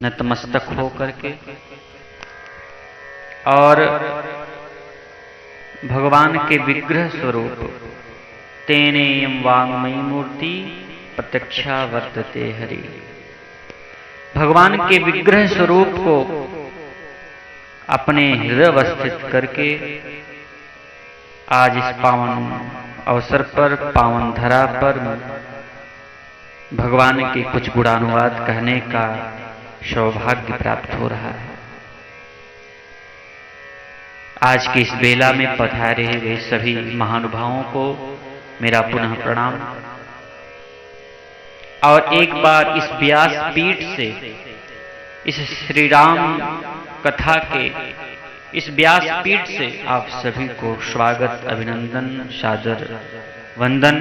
नतमस्तक हो करके और भगवान के विग्रह स्वरूप तेनेयं वाङ्मयी मूर्ति प्रत्यक्षा वर्तते हरि। भगवान के विग्रह स्वरूप को अपने हृदय अवस्थित करके आज इस पावन अवसर पर, पावन धरा पर भगवान के कुछ गुणानुवाद कहने का सौभाग्य प्राप्त हो रहा है। आज की इस बेला में पधारे हुए सभी महानुभावों को मेरा पुनः प्रणाम और एक बार इस व्यास पीठ से, इस श्री राम कथा के इस व्यास पीठ से आप सभी को स्वागत, अभिनंदन, सादर वंदन।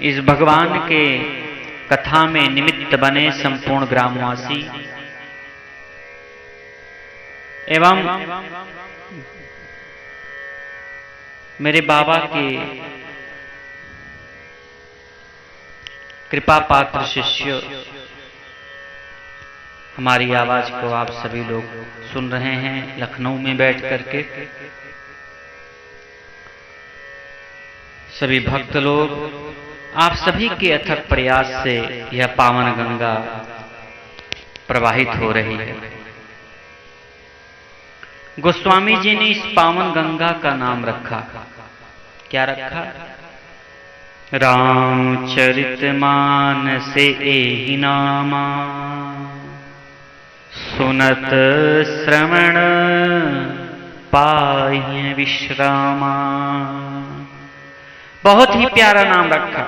इस भगवान के कथा में निमित्त बने संपूर्ण ग्रामवासी एवं मेरे बाबा के कृपा पात्र शिष्य, हमारी आवाज को आप सभी लोग सुन रहे हैं लखनऊ में बैठ करके। सभी भक्त लोग, आप सभी के अथक प्रयास से यह पावन गंगा प्रवाहित हो रही है। गोस्वामी जी ने इस पावन गंगा का नाम रखा, क्या रखा? रामचरितमानसे एहि नामा, सुनत श्रवण पाहि विश्रामा। बहुत ही प्यारा नाम रखा,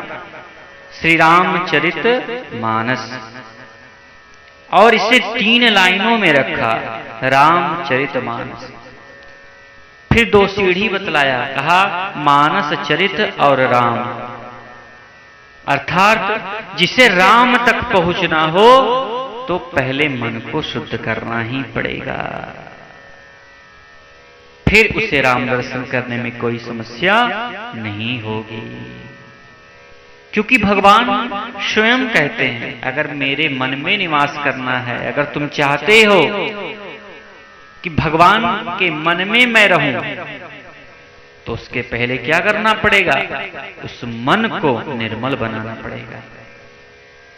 श्री रामचरित मानस, और इसे 3 लाइनों में रखा, रामचरित मानस। फिर 2 सीढ़ी बतलाया, कहा मानस चरित और राम, अर्थात जिसे राम तक पहुंचना हो तो पहले मन को शुद्ध करना ही पड़ेगा, फिर उसे राम दर्शन करने में कोई समस्या नहीं होगी। क्योंकि भगवान स्वयं कहते हैं, अगर मेरे मन में निवास करना है, अगर तुम चाहते हो कि भगवान के मन में मैं रहूं, तो उसके पहले क्या करना पड़ेगा? उस मन को निर्मल बनाना पड़ेगा।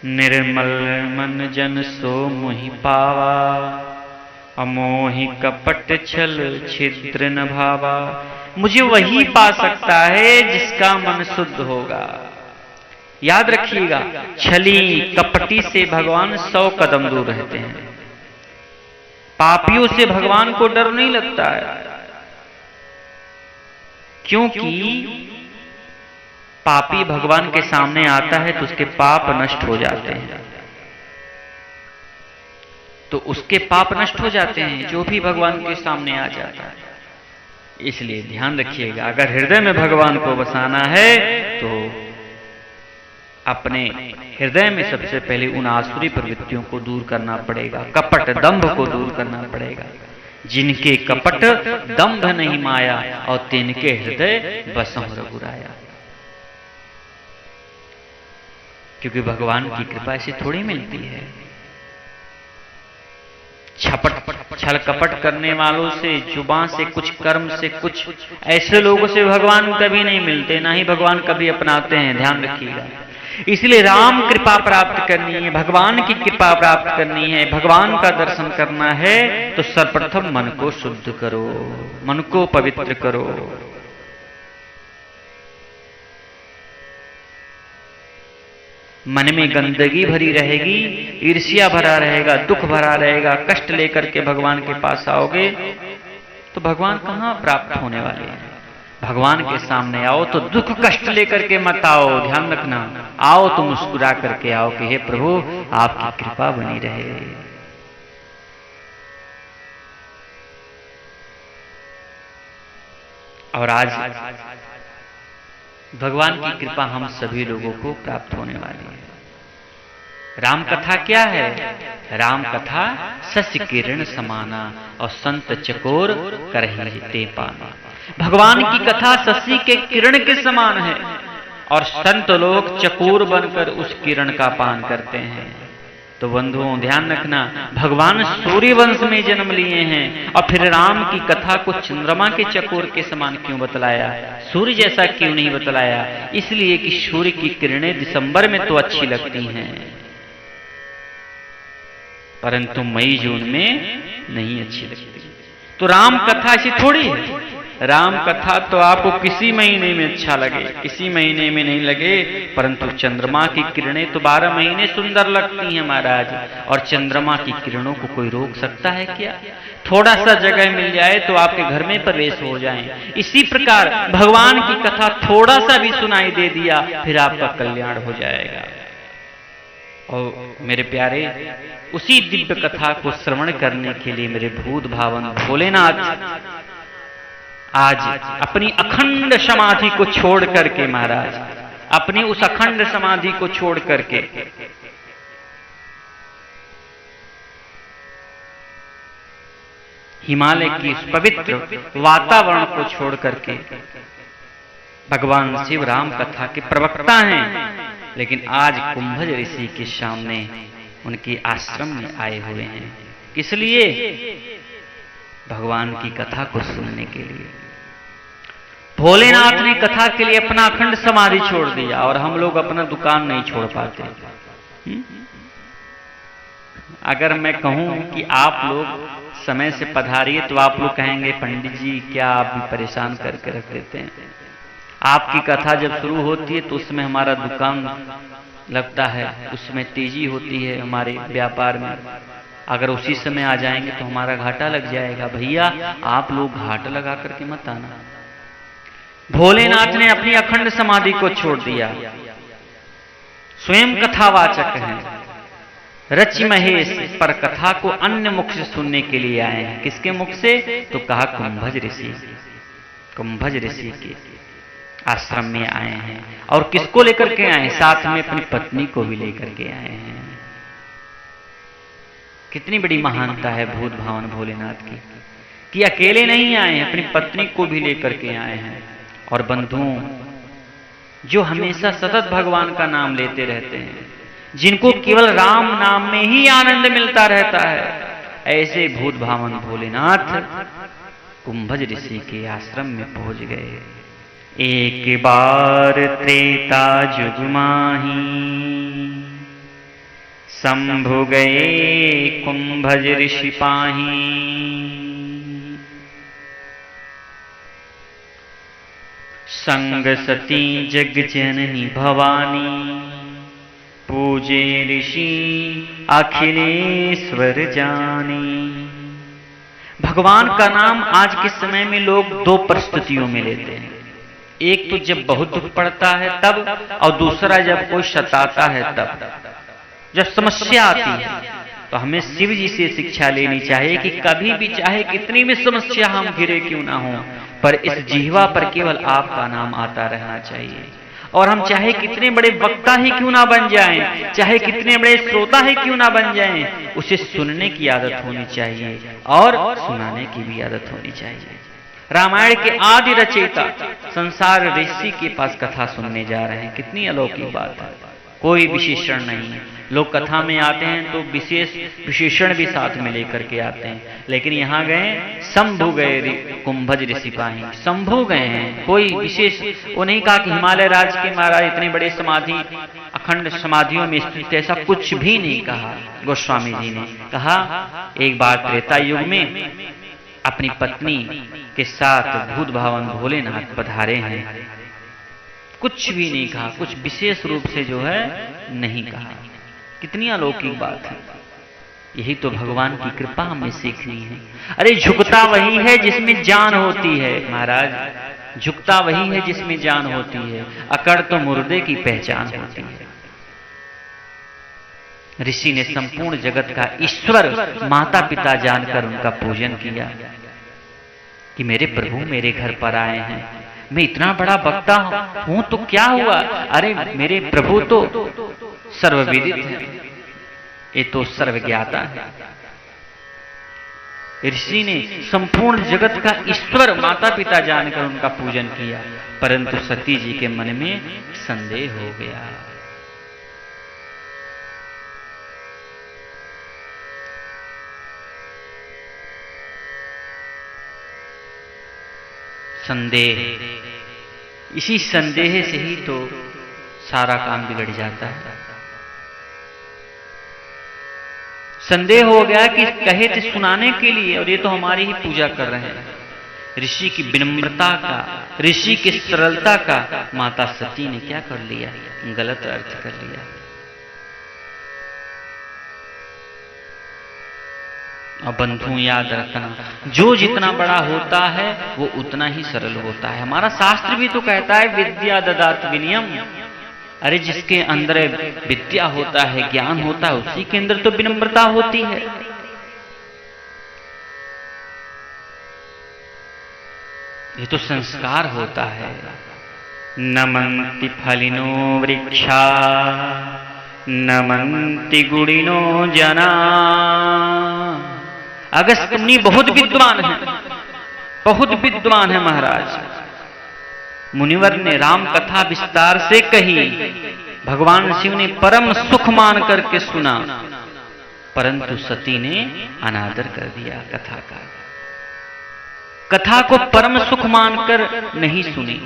निर्मल मन जन सो मोहि पावा, अमोहि कपट छल छिद्र न भावा। मुझे वही पा सकता है जिसका मन शुद्ध होगा। याद रखिएगा, छली कपटी से भगवान 100 कदम दूर रहते हैं। पापियों से भगवान को डर नहीं लगता है, क्योंकि पापी भगवान के सामने आता है तो उसके पाप नष्ट हो जाते हैं, तो उसके पाप नष्ट हो जाते हैं जो भी भगवान के सामने आ जाता है। इसलिए ध्यान रखिएगा, अगर हृदय में भगवान को बसाना है तो अपने हृदय में सबसे पहले उन आसुरी प्रवृत्तियों को दूर करना पड़ेगा, कपट दंभ को दूर करना पड़ेगा। जिनके कपट दंभ नहीं माया, और तिनके हृदय बसहु रघुराया। क्योंकि भगवान की कृपा ऐसी थोड़ी मिलती है। छल कपट करने वालों से, जुबान से, कुछ कर्म से, कुछ ऐसे लोगों से भगवान कभी नहीं मिलते, ना ही भगवान कभी अपनाते हैं। ध्यान रखिएगा। इसलिए राम कृपा प्राप्त करनी है, भगवान की कृपा प्राप्त करनी है, भगवान का दर्शन करना है, तो सर्वप्रथम मन को शुद्ध करो, मन को पवित्र करो। मन में गंदगी भरी रहेगी, ईर्ष्या भरा रहेगा, दुख भरा रहेगा, कष्ट लेकर के भगवान के पास आओगे तो भगवान कहां प्राप्त होने वाले हैं। भगवान के सामने आओ तो दुख कष्ट लेकर के मत आओ, ध्यान रखना। आओ तो मुस्कुरा करके आओ कि हे प्रभु आपकी कृपा बनी रहे। और आज भगवान की कृपा हम सभी लोगों को प्राप्त होने वाली है। राम कथा क्या है? राम कथा शशि किरण समाना, और संत चकोर करहि ते पाना। भगवान की कथा शशि के किरण के समान है, और संत लोग चकोर बनकर उस किरण का पान करते हैं। तो बंधुओं ध्यान रखना, भगवान सूर्य वंश में जन्म लिए हैं और फिर राम की कथा को चंद्रमा के चकोर के समान क्यों बतलाया, सूर्य जैसा क्यों नहीं बतलाया? इसलिए कि सूर्य की किरणें दिसंबर में तो अच्छी लगती हैं, परंतु मई जून में नहीं अच्छी लगती। तो राम कथा ऐसी थोड़ी है, राम कथा तो आपको किसी महीने में अच्छा लगे, किसी महीने में नहीं लगे, परंतु चंद्रमा की किरणें तो 12 महीने सुंदर लगती हैं महाराज। और चंद्रमा की किरणों को कोई रोक सकता है क्या? थोड़ा सा जगह मिल जाए तो आपके घर में प्रवेश हो जाए। इसी प्रकार भगवान की कथा थोड़ा सा भी सुनाई दे दिया, फिर आपका कल्याण हो जाएगा। और मेरे प्यारे, उसी दिव्य कथा को श्रवण करने के लिए मेरे भूत भावन भोलेनाथ आज अपनी अखंड समाधि को छोड़ करके, महाराज अपनी उस अखंड समाधि को छोड़ करके हिमालय की उस पवित्र वातावरण को छोड़ करके भगवान शिव राम कथा के प्रवक्ता हैं, लेकिन आज कुंभज ऋषि के सामने उनके आश्रम में आए हुए हैं। किस लिए? भगवान की कथा को सुनने के लिए। भोलेनाथ ने कथा के लिए अपना अखंड समाधि छोड़ दिया और हम लोग अपना दुकान नहीं छोड़ पाते। अगर मैं कहूं कि आप लोग समय से पधारिए तो आप लोग कहेंगे पंडित जी क्या आप भी परेशान करके रख देते हैं। आपकी कथा जब शुरू होती है तो उसमें हमारा दुकान लगता है, उसमें तेजी होती है हमारे व्यापार में। अगर उसी समय आ जाएंगे तो हमारा घाटा लग जाएगा। भैया आप लोग घाटा लगा करके मत आना। भोलेनाथ ने अपनी अखंड समाधि को छोड़ दिया, स्वयं कथावाचक हैं, रचि महेश पर कथा को अन्य मुख से सुनने के लिए आए हैं। किसके मुख से? तो कहा कुंभज ऋषि, कुंभज ऋषि के आश्रम में आए हैं। और किसको लेकर के आए? साथ में अपनी पत्नी को भी लेकर के आए हैं। कितनी बड़ी महानता है भूत भावन भोलेनाथ की कि अकेले नहीं आए हैं, अपनी पत्नी को भी लेकर के आए हैं। और बंधुओं, जो हमेशा सतत भगवान का नाम लेते रहते हैं, जिनको केवल राम नाम में ही आनंद मिलता रहता है, ऐसे भूत भावन भोलेनाथ कुंभज ऋषि के आश्रम में पहुंच गए। एक बार त्रेता जुग माही, शंभु गए कुंभज ऋषि पाही। संग सती जग जननी भवानी, पूजे ऋषि अखिलेश्वर जानी। भगवान का नाम आज के समय में लोग दो परिस्थितियों में लेते हैं। एक तो जब बहुत दुख पड़ता है तब, और दूसरा जब कोई सताता है तब। जब समस्या आती है तो हमें शिव जी से शिक्षा लेनी चाहिए कि कभी भी चाहे कितनी भी समस्या हम घिरे क्यों ना हो, पर इस जिह्वा पर केवल आपका नाम आता रहना चाहिए। और हम चाहे कितने बड़े वक्ता ही क्यों ना बन जाएं, चाहे कितने बड़े श्रोता ही क्यों ना बन जाएं, उसे सुनने की आदत होनी चाहिए और सुनाने की भी आदत होनी चाहिए। रामायण के आदि रचयिता संसार ऋषि के पास कथा सुनने जा रहे हैं। कितनी अलौकिक बात है, कोई विशेषण नहीं है। लोग कथा में आते हैं तो विशेष विशेषण भी साथ में लेकर के आते हैं, लेकिन यहाँ गए शंभु गए कुंभज ऋषि पाही, शंभु गए हैं। कोई विशेष वो नहीं कहा कि हिमालय राज के महाराज इतने बड़े समाधि अखंड समाधियों में स्थित, ऐसा कुछ भी नहीं कहा। गोस्वामी जी ने कहा एक बार त्रेता युग में अपनी पत्नी के साथ भूत भावन भोलेनाथ पधारे हैं। कुछ भी नहीं कहा, कुछ विशेष रूप से जो है नहीं कहा। कितनी अलौकिक बात है। यही तो भगवान की कृपा हमें सीखनी है। अरे झुकता वही है जिसमें जान होती है महाराज, झुकता वही है जिसमें जान होती है। अकड़ तो मुर्दे की पहचान होती है। ऋषि ने संपूर्ण जगत का ईश्वर माता पिता जानकर उनका पूजन किया कि मेरे प्रभु मेरे घर पर आए हैं, मैं इतना बड़ा वक्ता हूं तो क्या हुआ, अरे मेरे प्रभु तो सर्वविदित है, ये तो सर्वज्ञाता है। ऋषि ने संपूर्ण जगत का ईश्वर माता पिता जानकर उनका पूजन किया, परंतु सती जी के मन में संदेह हो गया। संदेह, इसी संदेह से ही तो सारा काम बिगड़ जाता है। संदेह हो गया कि कहे थे सुनाने के लिए और ये तो हमारी ही पूजा कर रहे हैं। ऋषि की विनम्रता का, ऋषि की सरलता का माता सती ने क्या कर लिया, गलत अर्थ कर लिया। और बंधु याद रखना, जो जितना बड़ा होता है वो उतना ही सरल होता है। हमारा शास्त्र भी तो कहता है विद्या ददात विनयम। अरे जिसके अंदर विद्या होता है, ज्ञान होता है, उसी के अंदर तो विनम्रता होती है। ये तो संस्कार होता है। नमन्ति फलिनो वृक्षा नमन्ति गुणिनो जना। अगस्त्य मुनि बहुत विद्वान है, बहुत विद्वान है महाराज। मुनिवर ने राम कथा विस्तार से कही, भगवान शिव ने परम सुख मान करके सुना, परंतु सती ने अनादर कर दिया कथा का। कथा को परम सुख मानकर नहीं सुनी,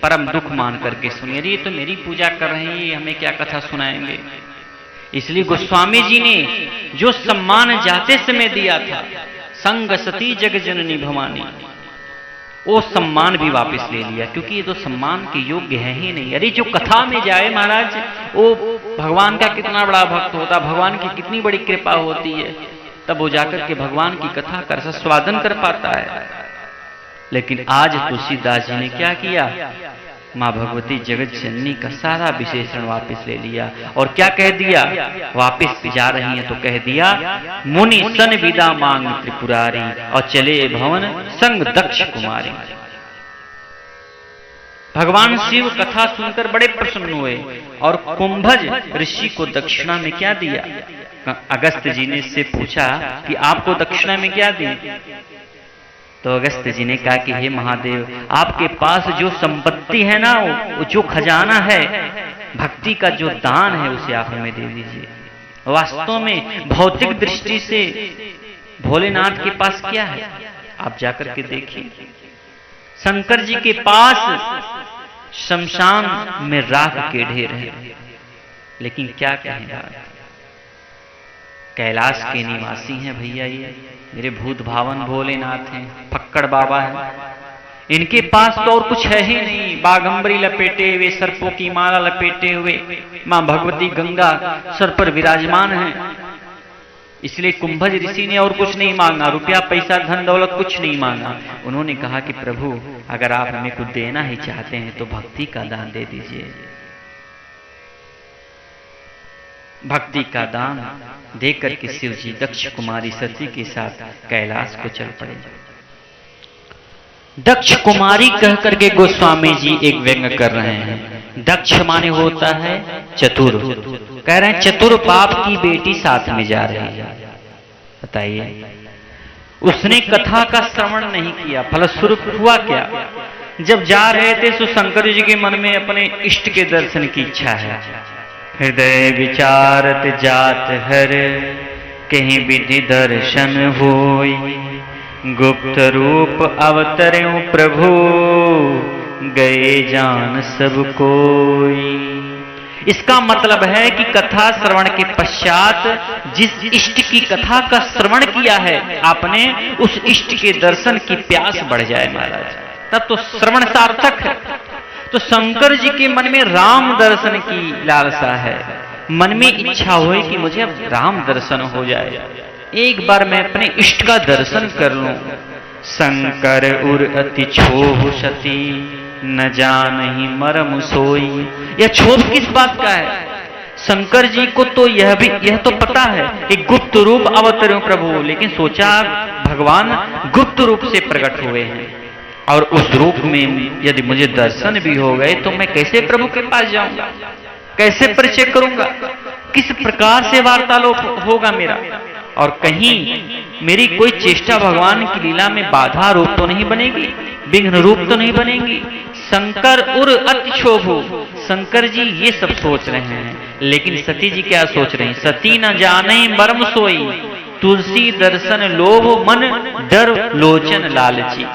परम दुख मान करके सुनी। अरे ये तो मेरी पूजा कर रहे हैं, हमें क्या कथा सुनाएंगे। इसलिए गोस्वामी जी ने जो सम्मान जाते समय दिया था, संग सती जग जननी भवानी, वो सम्मान भी वापस ले लिया, क्योंकि ये तो सम्मान के योग्य है ही नहीं। अरे जो कथा में जाए महाराज, वो भगवान का कितना बड़ा भक्त होता, भगवान की कितनी बड़ी कृपा होती है, तब वो जाकर के भगवान की कथा कर स्वादन कर पाता है। लेकिन आज तुलसीदास जी ने क्या किया, माँ भगवती जगत जननी का सारा विशेषण वापस ले लिया और क्या कह दिया, वापस जा रही है तो कह दिया, मुनि सन विदा मांग त्रिपुरारी और चले भवन संग दक्ष कुमारी। भगवान शिव कथा सुनकर बड़े प्रसन्न हुए और कुंभज ऋषि को दक्षिणा में क्या दिया। अगस्त्य जी ने इससे पूछा कि आपको दक्षिणा में क्या दिया, तो अगस्त्य जी ने कहा कि हे महादेव, आपके पास जो संपत्ति है ना, वो जो खजाना है, भक्ति का जो दान है, उसे आप हमें दे दीजिए। वास्तव में भौतिक दृष्टि से भोलेनाथ के पास क्या है, आप जाकर के देखिए। शंकर जी के पास शमशान में राख के ढेर है, लेकिन क्या कहें, कैलाश के निवासी हैं भैया, ये मेरे भूत भावन भोलेनाथ हैं, फक्कड़ बाबा है। इनके पास तो और कुछ है ही नहीं, बागंबरी लपेटे हुए, सर्पों की माला लपेटे हुए मां भगवती गंगा सर पर विराजमान है। इसलिए कुंभज ऋषि ने और कुछ नहीं मांगा, रुपया पैसा धन दौलत कुछ नहीं मांगा। उन्होंने कहा कि प्रभु, अगर आप हमें कुछ देना ही चाहते हैं तो भक्ति का दान दे दीजिए। भक्ति का दान देकर के शिव जी दक्ष कुमारी सती के साथ कैलाश को चल पड़े। दक्ष कुमारी कह करके गोस्वामी जी एक व्यंग कर रहे हैं। दक्ष माने होता है चतुर, कह रहे हैं चतुर बाप की बेटी साथ में जा रही है। बताइए, उसने कथा का श्रवण नहीं किया, फलस्वरूप हुआ क्या, जब जा रहे थे तो शंकर जी के मन में अपने इष्ट के दर्शन की इच्छा है। हृदय विचारत जात हर कहीं विधि दर्शन होई, गुप्त रूप अवतर्यों प्रभु गए जान सब कोई। इसका मतलब है कि कथा श्रवण के पश्चात जिस इष्ट की कथा का श्रवण किया है आपने, उस इष्ट के दर्शन की प्यास बढ़ जाए महाराज, तब तो श्रवण सार्थक है। तो शंकर जी के मन में राम दर्शन की लालसा है, मन में इच्छा हुई कि मुझे अब राम दर्शन हो जाए, एक बार मैं अपने इष्ट का दर्शन कर लूं। शंकर उर अति क्षोभ सती न जानहि मरम सोई। यह क्षोभ किस बात का है? शंकर जी को तो यह तो पता है कि गुप्त रूप अवतर्यों प्रभु, लेकिन सोचा भगवान गुप्त रूप से प्रकट हुए हैं और उस रूप में यदि मुझे दर्शन भी हो गए तो मैं कैसे प्रभु के पास जाऊंगा, कैसे परिचय करूंगा, किस प्रकार से वार्तालाप होगा मेरा, और कहीं मेरी कोई चेष्टा भगवान की लीला में बाधा रूप तो नहीं बनेगी, विघ्न रूप तो नहीं बनेगी। शंकर उर अति क्षोभु, शंकर जी ये सब सोच रहे हैं, लेकिन सती जी क्या सोच रही, सती न जाने मर्म सोई, तुलसी दर्शन लोभ मन डर लोचन लालची।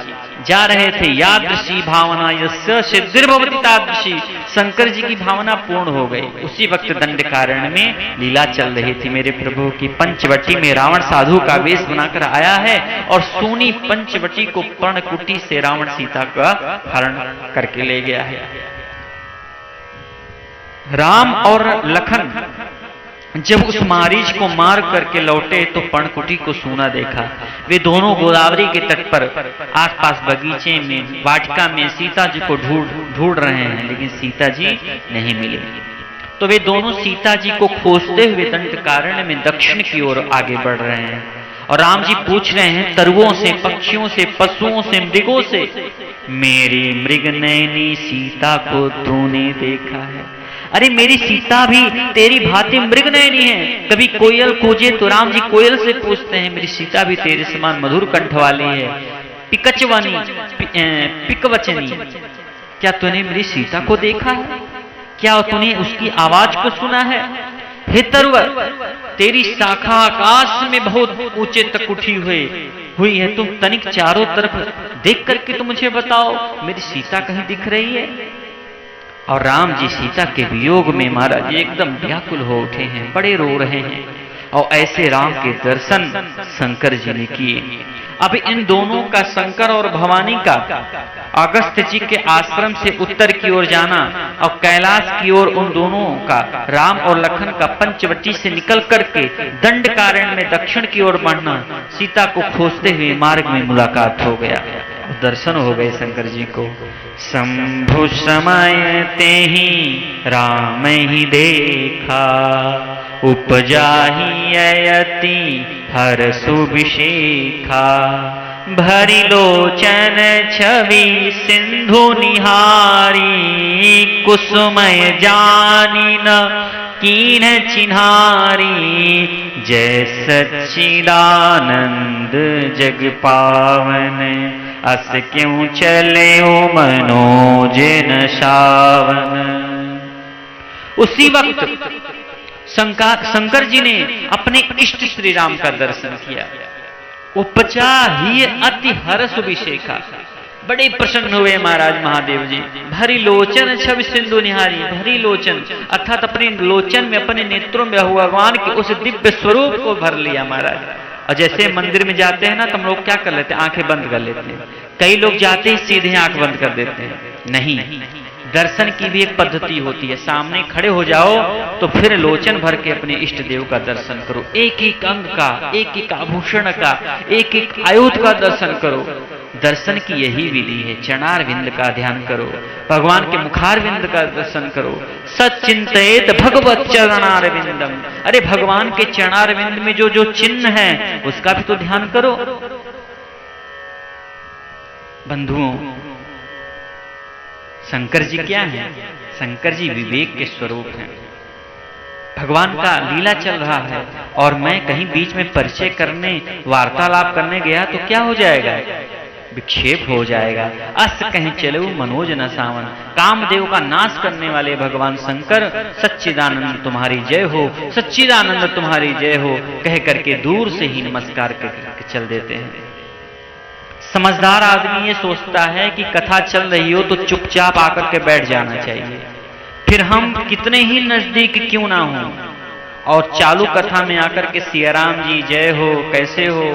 जा रहे थे। यादृशी भावना यस्य सिद्धिर्भवति तादृशी, शंकर जी की भावना पूर्ण हो गई। उसी वक्त दंडकारण्य में लीला चल रही थी मेरे प्रभु की। पंचवटी में रावण साधु का वेश बनाकर आया है और सोनी पंचवटी को पर्णकुटी से रावण सीता का हरण करके ले गया है। राम और लखन जब उस मारीच को मार करके लौटे तो पर्णकुटी को सूना देखा। वे दोनों गोदावरी के तट पर आसपास बगीचे में, वाटिका में सीता जी को ढूंढ रहे हैं, लेकिन सीता जी नहीं मिले। तो वे दोनों सीता जी को खोजते हुए दंडकारण्य में दक्षिण की ओर आगे बढ़ रहे हैं। और राम जी पूछ रहे हैं तरुओं से, पक्षियों से, पशुओं से, मृगों से, मेरी मृग नयनी सीता को तूने देखा है? अरे मेरी सीता भी तेरी भांति मृग नयनी है। कभी कोयल खोजे तो राम जी कोयल से पूछते हैं मेरी सीता भी तेरे समान मधुर कंठ वाली है। पिकचवानी, पिकवचनी, क्या तूने मेरी सीता को देखा है? क्या तूने उसकी आवाज को सुना है? हे तरुवर, तेरी शाखा आकाश में बहुत ऊंचे तक उठी हुई है। तुम तनिक चारों तरफ देख करके तो मुझे बताओ, मेरी सीता कहीं दिख रही है? और राम जी सीता के वियोग में महाराज एकदम व्याकुल हो उठे हैं, बड़े रो रहे हैं। और ऐसे राम के दर्शन शंकर जी ने किए। अब इन दोनों का, शंकर और भवानी का, अगस्त्य जी के आश्रम से उत्तर की ओर जाना और कैलाश की ओर उन दोनों का, राम और लखन का पंचवटी से निकल करके दंडकारण्य में दक्षिण की ओर बढ़ना, सीता को खोजते हुए मार्ग में मुलाकात हो गया। दर्शन हो गए शंकर जी को। शंभु समय ते ही राम ही देखा, उपजा ही अयति हर सुभिषेखा। भरी लोचन छवि सिंधु निहारी, कुसुमय जानी न कीन चिन्हारी। जय सच्चिदानंद जग पावन, अस क्यों चले ओ मनोजन सावन। उसी वक्त शंकर जी ने अपने इष्ट श्री राम का दर्शन किया। उपजा ही अति हर्ष अभिषेका, बड़े प्रसन्न हुए महाराज महादेव जी। भरी लोचन छवि सिंधु निहारी, भरी लोचन अर्थात अपने लोचन में, अपने नेत्रों में भगवान के उस दिव्य स्वरूप को भर लिया महाराज। और जैसे मंदिर में जाते हैं ना, तो हम लोग क्या कर लेते हैं, आंखें बंद कर लेते हैं। कई लोग जाते ही सीधे आंख बंद कर देते हैं। नहीं, दर्शन की भी एक पद्धति होती है। सामने खड़े हो जाओ तो फिर लोचन भर के अपने इष्ट देव का दर्शन करो। एक एक अंग का, एक एक आभूषण का, एक एक आयुध का दर्शन करो। दर्शन की यही विधि है। चरणार विंद का ध्यान करो, भगवान के मुखार विंद का दर्शन करो। सच्चिंतित भगवत चरणार विंदम, अरे भगवान के चरणार विंद में जो जो चिन्ह है उसका भी तो ध्यान करो। बंधुओं, शंकर जी क्या हैं? शंकर जी विवेक के स्वरूप हैं। भगवान का लीला चल रहा है और मैं कहीं बीच में परिचय करने, वार्तालाप करने गया तो क्या हो जाएगा? विक्षेप हो जाएगा। अस कहीं चले मनोज न सावन। कामदेव का नाश करने वाले भगवान शंकर, सच्चिदानंद तुम्हारी जय हो, सच्चिदानंद तुम्हारी जय हो कह करके दूर से ही नमस्कार करके चल देते हैं। समझदार आदमी ये सोचता है कि कथा चल रही हो तो चुपचाप आकर के बैठ जाना चाहिए, फिर हम कितने ही नजदीक क्यों ना हो, और चालू कथा में आकर के सियाराम जी जय हो, कैसे हो,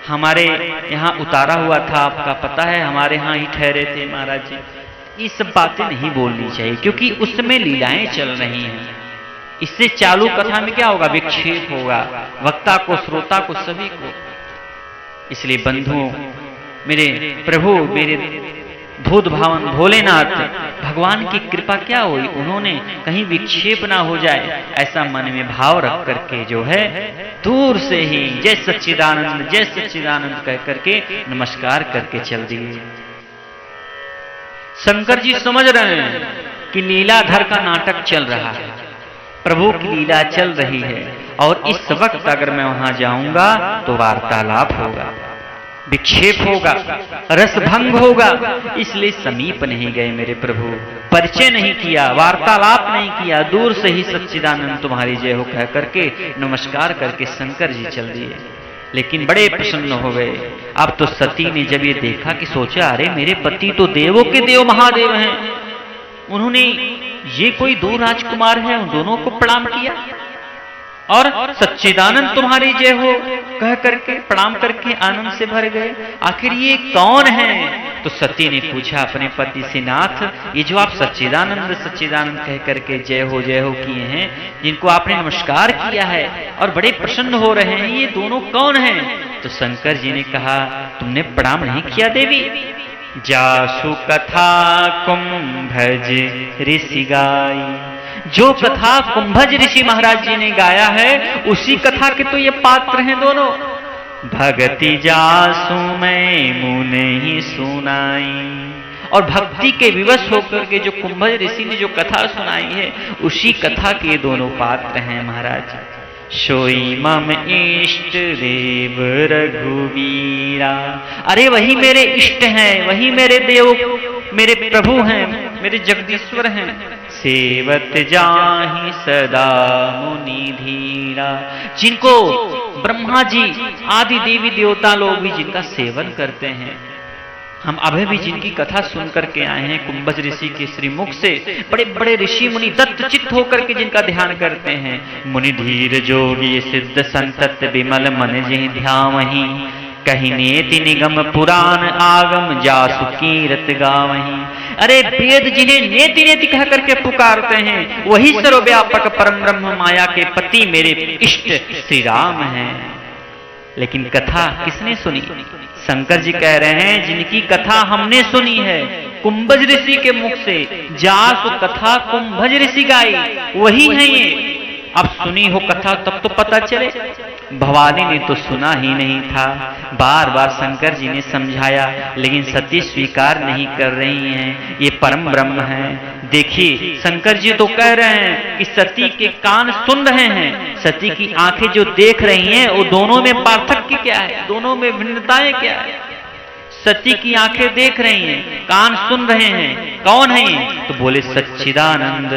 हमारे यहाँ उतारा हुआ था, आपका पता है, हमारे यहाँ ही ठहरे थे महाराज जी, ये सब बातें नहीं बोलनी चाहिए क्योंकि उसमें लीलाएं चल रही हैं। इससे चालू कथा में क्या होगा? विक्षेप होगा, वक्ता को, श्रोता को, सभी को। इसलिए बंधुओं, मेरे प्रभु, मेरे धूत भावन भोलेनाथ, भगवान की कृपा क्या हुई, उन्होंने कहीं विक्षेप ना हो जाए ऐसा मन में भाव रख करके जो है दूर से ही जय सच्चिदानंद, जय सच्चिदानंद कह करके नमस्कार करके चल दिए। शंकर जी समझ रहे हैं कि लीलाधर का नाटक चल रहा है, प्रभु की लीला चल रही है और इस वक्त अगर मैं वहां जाऊंगा तो वार्तालाप होगा, विक्षेप होगा, रसभंग होगा। इसलिए समीप नहीं गए मेरे प्रभु, परिचय नहीं किया, वार्तालाप नहीं किया, दूर से ही सच्चिदानंद तुम्हारी जय हो कह करके नमस्कार करके शंकर जी चल दिए। लेकिन बड़े प्रसन्न हो गए। अब तो सती ने जब ये देखा कि सोचा, अरे मेरे पति तो देवों के देव महादेव हैं, उन्होंने ये कोई दो राजकुमार हैं, उन दोनों को प्रणाम किया और सच्चिदानंद तुम्हारी जय हो कह करके प्रणाम करके आनंद से भर गए। आखिर ये कौन है? तो सती ने पूछा अपने पति से, नाथ ये जो आप सच्चिदानंद सच्चिदानंद कह करके जय हो किए हैं, जिनको आपने नमस्कार किया है और बड़े प्रसन्न हो रहे हैं, ये दोनों कौन हैं? तो शंकर जी ने कहा, तुमने प्रणाम नहीं किया देवी? जासु कथा कुंभज ऋषि गाई, जो कथा कुंभज ऋषि महाराज जी ने गाया है उसी कथा के तो ये पात्र हैं दोनों। भक्ति जासु मैं मुने ही सुनाई, और भक्ति के विवश होकर के जो कुंभज ऋषि ने जो कथा सुनाई है उसी कथा के दोनों पात्र हैं महाराज। सोई मम इष्ट देव रघुवीरा, अरे वही मेरे इष्ट हैं, वही मेरे देव, मेरे प्रभु हैं, मेरे जगदीश्वर हैं। सेवत जाहि सदा मुनि धीरा, जिनको ब्रह्मा जी आदि देवी देवता लोग भी जिनका सेवन करते हैं। हम अभी भी जिनकी कथा सुन करके आए हैं कुंभज ऋषि के श्रीमुख से, बड़े बड़े ऋषि मुनि दत्त चित्त होकर के जिनका ध्यान करते हैं। मुनि धीर जोगी सिद्ध संतत विमल मन जिहि ध्यावहि, कहि नेति निगम पुराण आगम जासु कीरत गावहि। अरे वेद जिन्हें नेति नेति कह करके पुकारते हैं वही सर्वव्यापक परम ब्रह्म माया के पति मेरे इष्ट श्री राम हैं। लेकिन कथा किसने सुनी? शंकर जी कह रहे हैं जिनकी कथा हमने सुनी है कुंभज ऋषि के मुख से, जासु कथा कुंभज ऋषि गाई, वही है ये। अब सुनी हो कथा तब तो पता चले। भवानी ने तो सुना ही नहीं था, बार बार शंकर जी ने समझाया लेकिन सती स्वीकार नहीं कर रही हैं, ये परम ब्रह्म है। देखिए शंकर जी तो कह रहे हैं कि सती के कान सुन रहे हैं, सती की आंखें जो देख रही हैं वो दोनों में पार्थक्य क्या है, दोनों में भिन्नताएं क्या है? सती की आंखें देख रही हैं, कान सुन रहे हैं, कौन है ये? तो बोले सच्चिदानंद।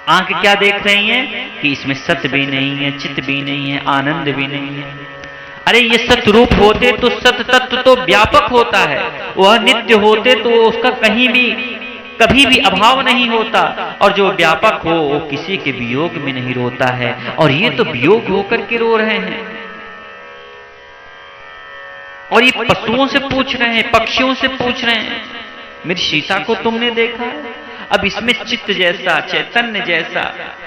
आंख क्या देख रही हैं कि इसमें सत भी नहीं है, चित्त भी नहीं है, आनंद भी नहीं है। अरे ये सतरूप होते तो सत तत्व तो व्यापक होता है, वह नित्य होते तो उसका कहीं भी कभी भी अभाव नहीं होता, और जो व्यापक हो वो किसी के वियोग में नहीं रोता है, और ये तो वियोग होकर के रो रहे हैं। और ये पशुओं से पूछ रहे हैं, पक्षियों से पूछ रहे हैं, मेरी सीता को तुमने देखा है? अब इसमें चित्त जैसा, चैतन्य जैसा,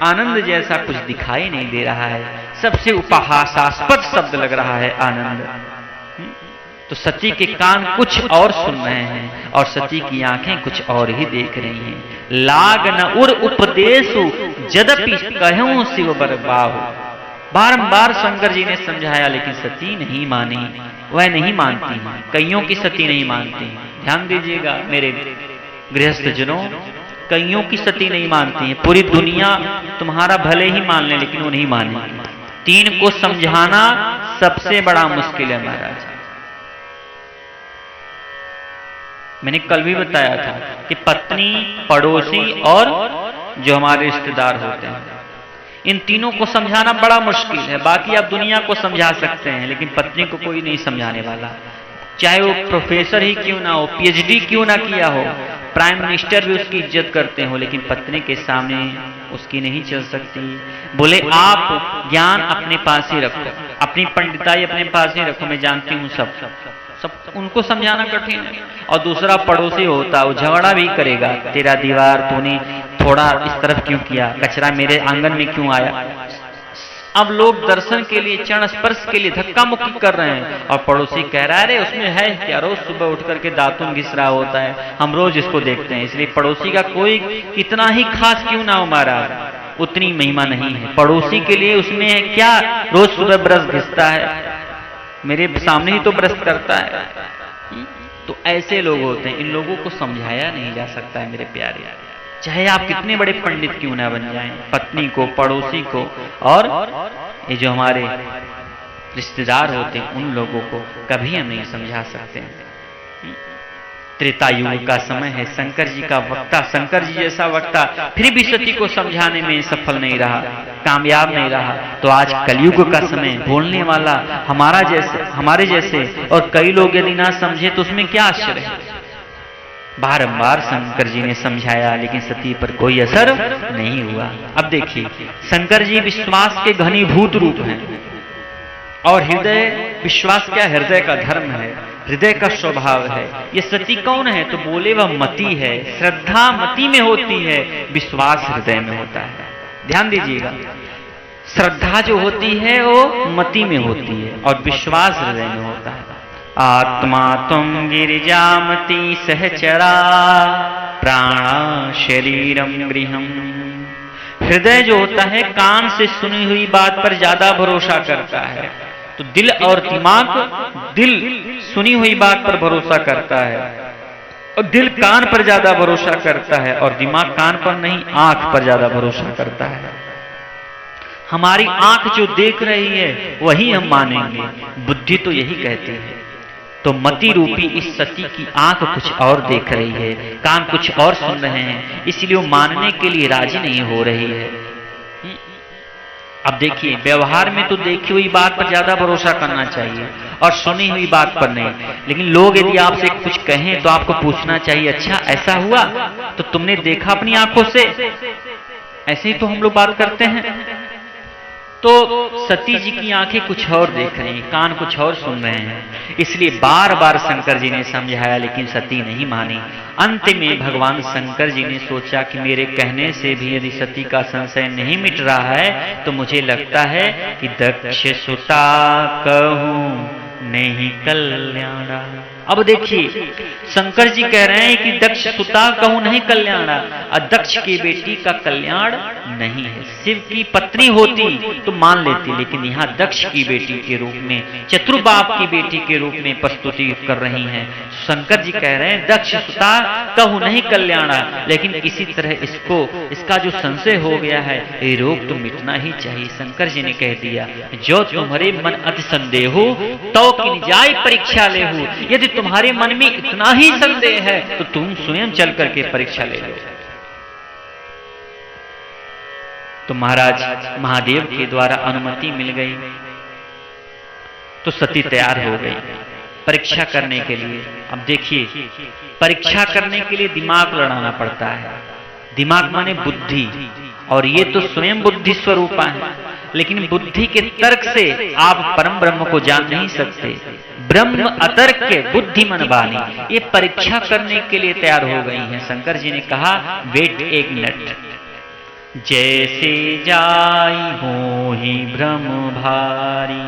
आनंद जैसा कुछ दिखाई नहीं दे रहा है, सबसे उपहासास्पद शब्द लग रहा है आनंद। तो सती के कान कुछ और सुन रहे हैं और सती की आंखें कुछ और ही देख रही हैं। लाग न उर उपदेशु यद्यपि कहूं शिव बरबाहु, बारंबार शंकर जी ने समझाया लेकिन सती नहीं मानी, वह नहीं मानती, कईयों की सती नहीं मानती। ध्यान दीजिएगा मेरे गृहस्थ जनों, कईयों की सती नहीं मानती है। पूरी दुनिया तुम्हारा भले ही मान ले लेकिन वो नहीं मानेगी। तीन को समझाना सबसे बड़ा मुश्किल है महाराज। मैंने कल भी बताया था कि पत्नी, पड़ोसी और जो हमारे रिश्तेदार होते हैं, इन तीनों को समझाना बड़ा मुश्किल है। बाकी आप दुनिया को समझा सकते हैं लेकिन पत्नी को कोई नहीं समझाने वाला, चाहे वो प्रोफेसर ही क्यों ना हो, पीएचडी क्यों ना किया हो, प्राइम मिनिस्टर भी उसकी इज्जत करते हो, लेकिन पत्नी के सामने उसकी नहीं चल सकती। बोले आप ज्ञान अपने पास ही रखो, अपनी पंडिताई अपने पास ही रखो, मैं जानती हूँ सब, उनको समझाना कठिन है। और दूसरा पड़ोसी होता, वो झगड़ा भी करेगा, तेरा दीवार तूने थोड़ा इस तरफ क्यों किया, कचरा मेरे आंगन में क्यों आया। अब लोग दर्शन के लिए, चरण स्पर्श के लिए धक्का मुक्की कर रहे हैं और पड़ोसी कह रहा है अरे उसमें है क्या, रोज सुबह उठ करके दातुन घिस रहा होता है, हम रोज इसको देखते हैं। इसलिए पड़ोसी का कोई कितना ही खास क्यों ना हो महाराज, उतनी महिमा नहीं है पड़ोसी के लिए। उसमें है क्या, रोज सुबह ब्रश घिसता है, मेरे सामने ही तो ब्रश करता है। तो ऐसे लोग होते हैं, इन लोगों को समझाया नहीं जा सकता है मेरे प्यारे, चाहे आप कितने बड़े पंडित क्यों ना बन जाएं। पत्नी को, पड़ोसी को और ये जो हमारे रिश्तेदार होते हैं उन लोगों को कभी हम नहीं समझा सकते हैं। त्रेता युग का समय है, शंकर जी का वक्ता, शंकर जी जैसा वक्ता फिर भी सती को समझाने में सफल नहीं रहा, कामयाब नहीं रहा। तो आज कलयुग का समय, बोलने वाला हमारे जैसे और कई लोग यदि ना समझे तो उसमें क्या आश्चर्य है। बारंबार शंकर जी ने समझाया लेकिन सती पर कोई असर नहीं हुआ। अब देखिए, शंकर जी विश्वास के घनीभूत रूप हैं और हृदय, विश्वास क्या, हृदय का धर्म है, हृदय का स्वभाव है। ये सती कौन है? तो बोले वह मति है। श्रद्धा मति में होती है, विश्वास हृदय में होता है। ध्यान दीजिएगा, श्रद्धा जो होती है वो मति में होती है और विश्वास हृदय में होता है। आत्मा तुम गिरिजामति सहचरा प्राणा शरीरम गृहम। हृदय जो होता है कान से सुनी हुई बात पर ज्यादा भरोसा करता है। तो दिल और दिमाग, दिल सुनी हुई बात पर भरोसा करता है और दिल कान पर ज्यादा भरोसा करता है और दिमाग कान पर नहीं, आंख पर ज्यादा भरोसा करता है। हमारी आंख जो देख रही है वही हम मानेंगे, बुद्धि तो यही कहती है। तो मति रूपी इस सती की आंख कुछ और देख रही है, कान कुछ और सुन रहे हैं, इसलिए वो मानने के लिए राजी नहीं हो रही है। अब देखिए, व्यवहार में तो देखी हुई बात पर ज्यादा भरोसा करना चाहिए और सुनी हुई बात पर नहीं। लेकिन लोग यदि आपसे कुछ कहें तो आपको पूछना चाहिए, अच्छा ऐसा हुआ तो तुमने देखा अपनी आंखों से? ऐसे ही तो हम लोग बात करते हैं। तो सती जी की आंखें कुछ और देख रही हैं, कान कुछ और सुन रहे हैं, इसलिए बार बार शंकर जी ने समझाया लेकिन सती नहीं मानी। अंत में भगवान शंकर जी ने सोचा कि मेरे कहने से भी यदि सती का संशय नहीं मिट रहा है तो मुझे लगता है कि दक्ष सुता कहूं नहीं कल्याणा। अब देखिए, शंकर जी कह रहे हैं कि दक्ष सुता कहूं नहीं कल्याणा, और दक्ष की बेटी का कल्याण नहीं है। शिव की पत्नी होती तो मान लेती, लेकिन यहाँ दक्ष की बेटी के रूप में, चतुर्बाप की बेटी के रूप में प्रस्तुति कर रही हैं। शंकर जी कह रहे हैं दक्ष सुता कहूं नहीं कल्याणा, लेकिन किसी तरह इसका जो संशय हो गया है ये रोग तो मिटना ही चाहिए। शंकर जी ने कह दिया, जो तुम्हारे मन अति संदेह हो तो किन जाय परीक्षा ले हो। यदि तुम्हारे मन में इतना ही संदेह है तो तुम स्वयं चल करके परीक्षा ले लो। तो महाराज महादेव के द्वारा अनुमति मिल गई तो सती तैयार हो गई परीक्षा करने के लिए। अब देखिए, परीक्षा करने के लिए दिमाग लड़ाना पड़ता है। दिमाग माने बुद्धि, और ये तो स्वयं बुद्धि स्वरूपा है, लेकिन बुद्धि के तर्क से आप परम ब्रह्म को जान नहीं सकते। ब्रह्म अतर्क के बुद्धि मन बानी, ये परीक्षा करने के लिए तैयार हो गई हैं। शंकर जी ने कहा, वेट एक मिनट, जैसे जाई मोहि भ्रम भारी,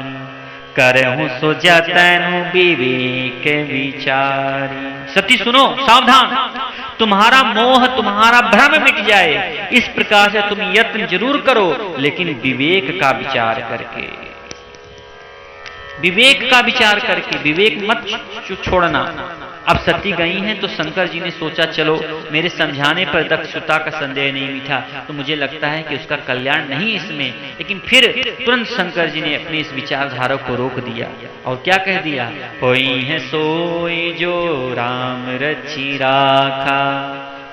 करहु सो जतनु विवेक विचारी। सती सुनो, सावधान, तुम्हारा मोह, तुम्हारा भ्रम मिट जाए, इस प्रकार से तुम यत्न जरूर करो, लेकिन विवेक का विचार करके, विवेक का विचार करके, विवेक मत छोड़ना। अब सती गई हैं तो शंकर जी ने सोचा चलो मेरे समझाने पर दक्षता का संदेह नहीं मिटा तो मुझे लगता है कि उसका कल्याण नहीं इसमें। लेकिन फिर तुरंत शंकर जी ने अपने इस विचारधारा को रोक दिया और क्या कह दिया, होई है सोई जो राम रचि राखा,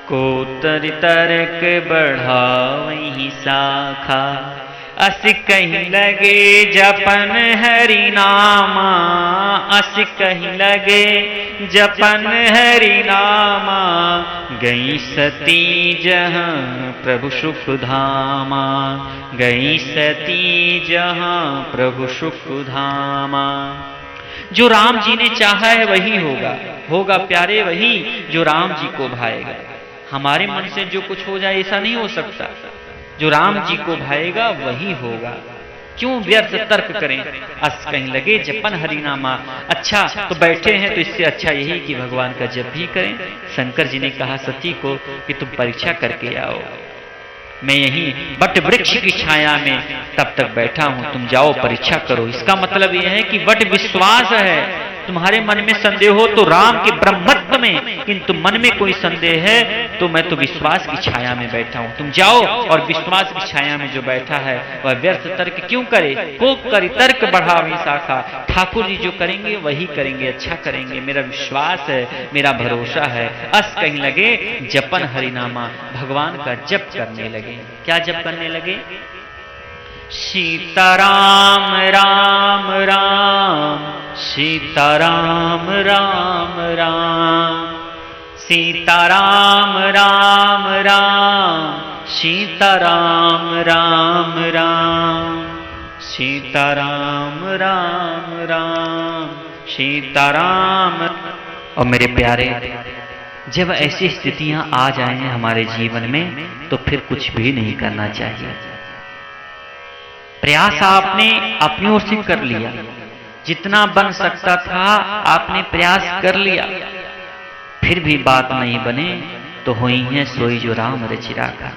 को तर्क बढ़ावहि शाखा, अस कहीं लगे जपन हरि नामा, अस कहीं लगे जपन हरि नामा, गई सती जहां प्रभु सुख धामा, गई सती जहां प्रभु सुख धामा। जो राम जी ने चाहा है वही होगा, होगा प्यारे वही जो राम जी को भाएगा। हमारे मन से जो कुछ हो जाए ऐसा नहीं हो सकता, जो राम जी को भाएगा वही होगा। क्यों व्यर्थ तर्क करें, अस कहीं लगे जपन हरिनामा। अच्छा तो बैठे हैं तो इससे अच्छा यही कि भगवान का जप भी करें। शंकर जी ने कहा सती को कि तुम परीक्षा करके आओ, मैं यहीं वट वृक्ष की छाया में तब तक बैठा हूं, तुम जाओ परीक्षा करो। इसका मतलब यह है कि वट विश्वास है तुम्हारे मन में संदेह हो तो राम के ब्रह्मत्व में, किंतु मन में कोई संदेह है तो मैं तो विश्वास की छाया में बैठा हूं। तुम जाओ और विश्वास की छाया में जो बैठा है वह व्यर्थ तर्क क्यों करे। को करी तर्क बढ़ावी शाखा, ठाकुर जी जो करेंगे वही करेंगे, अच्छा करेंगे, मेरा विश्वास है, मेरा भरोसा है। अस कहीं लगे जपन हरिनामा, भगवान का जप करने लगे। क्या जप करने लगे? सीताराम राम राम, सीताराम राम राम, सीताराम राम राम, सीताराम राम राम, सीताराम राम राम, सीताराम। और मेरे प्यारे, जब ऐसी स्थितियां आ जाएं हमारे जीवन में तो फिर कुछ भी नहीं करना चाहिए। प्रयास आपने अपनी ओर से कर लिया, जितना बन सकता था आपने प्रयास कर लिया, फिर भी बात नहीं बने तो हुई है सोई जो राम रचिरा का।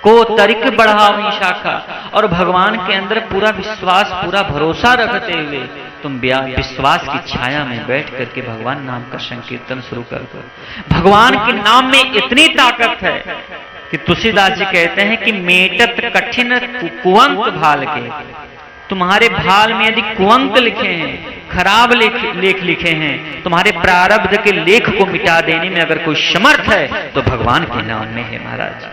को तरिक बढ़ावी शाखा, और भगवान के अंदर पूरा विश्वास, पूरा भरोसा रखते हुए तुम विश्वास की छाया में बैठ करके भगवान नाम का संकीर्तन शुरू कर दो। भगवान के नाम में इतनी ताकत है कि तुलसीदास जी कहते हैं कि मेटत कठिन कुअंक भाल के, तुम्हारे भाल में यदि कुअंक लिखे हैं, खराब लेख लिखे हैं, तुम्हारे प्रारब्ध के लेख को मिटा देने में अगर कोई समर्थ है तो भगवान के नाम में है महाराज।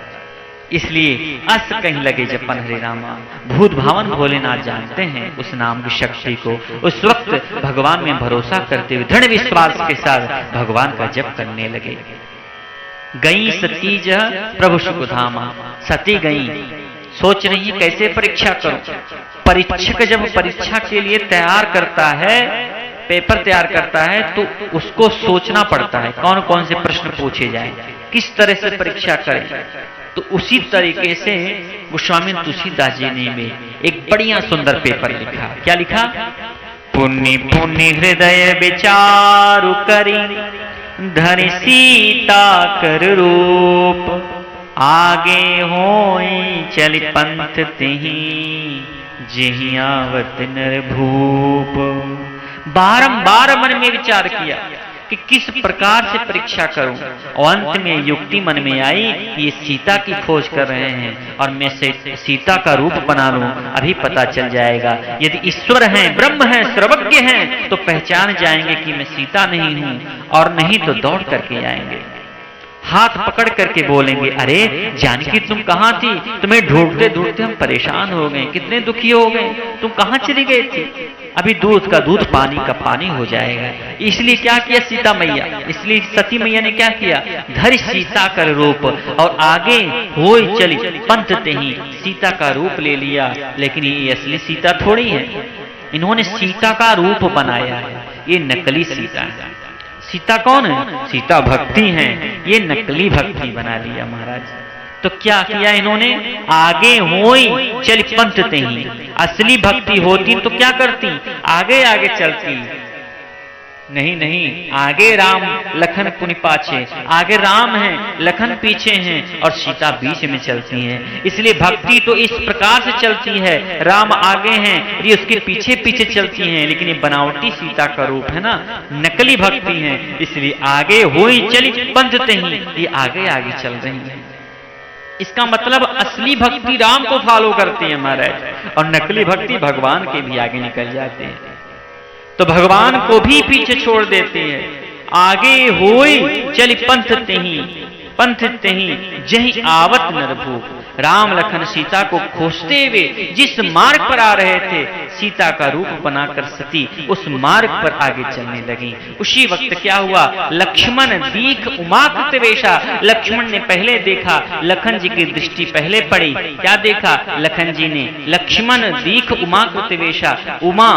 इसलिए अस कहीं लगे जपन हरे रामा, भूत भावन भोलेनाथ जानते हैं उस नाम की शक्ति को। उस वक्त भगवान में भरोसा करते हुए दृढ़ विश्वास के साथ भगवान का जप करने लगे। गई सती जह प्रभु सुखधामा, सती गई, सोच रही है कैसे परीक्षा करूं। परीक्षक जब परीक्षा के लिए तैयार करता है, पेपर तैयार करता है, तो उसको सोचना पड़ता है कौन कौन से प्रश्न पूछे जाएं, किस तरह से परीक्षा करें। तो उसी तरीके से गोस्वामी तुलसीदास जी ने में एक बढ़िया सुंदर पेपर लिखा। क्या लिखा? पुण्य पुण्य हृदय विचारु करी, धरि सीता कर रूप, आगे होई चल पंथ तिहि, जिहि आवत नर भूप। बारंबार मन में विचार किया कि किस प्रकार से परीक्षा करूं, और अंत में युक्ति मन में आई कि ये सीता की खोज कर रहे हैं और मैं सीता का रूप बना लूं, अभी पता चल जाएगा। यदि ईश्वर हैं, ब्रह्म हैं, सर्वज्ञ हैं तो पहचान जाएंगे कि मैं सीता नहीं हूं, और नहीं तो दौड़ करके आएंगे, हाथ पकड़ करके बोलेंगे, अरे जानकी तुम कहां थी, तुम्हें ढूंढते ढूंढते हम परेशान हो गए, कितने दुखी हो गए, तुम कहां चली गई थी। अभी दूध का दूध, पानी का पानी हो जाएगा। इसलिए क्या किया सीता मैया, इसलिए सती मैया ने क्या किया, धरि सीता कर रूप, और आगे होई चली पंथ तेहि, सीता का रूप ले लिया। लेकिन ये असली सीता थोड़ी है, इन्होंने सीता का रूप बनाया है, ये नकली सीता है। सीता कौन है? सीता भक्ति है, ये नकली भक्ति बना लिया महाराज। तो क्या किया इन्होंने, आगे होई चल पंथ तेहि, असली भक्ति होती तो क्या करती, आगे आगे चलती। नहीं नहीं, आगे राम लखन पुनि पाछे, आगे राम है, लखन पीछे हैं और सीता बीच में चलती हैं। इसलिए भक्ति तो इस प्रकार से चलती है, राम आगे हैं, ये उसके पीछे पीछे चलती हैं, लेकिन ये बनावटी सीता का रूप है ना, नकली भक्ति है। इसलिए आगे होई चली पंथ तेहि, ये आगे आगे चल रही है। इसका मतलब असली भक्ति राम को फॉलो करते हैं महाराज, और नकली भक्ति भगवान के भी आगे निकल जाते हैं, तो भगवान को भी पीछे छोड़ देते हैं। आगे होई चली पंथ तेहि, पंथ तेहि जहि आवत नरभूप। राम लखन सीता को खोजते हुए जिस मार्ग पर आ रहे थे, सीता का रूप बनाकर सती उस मार्ग पर आगे चलने लगी। उसी वक्त क्या हुआ, लक्ष्मण दीख उमाकृत वेशा, लक्ष्मण ने पहले देखा, लखन जी की दृष्टि पहले पड़ी। क्या देखा लखन जी ने, लक्ष्मण दीख उमाकृत वेशा, उमा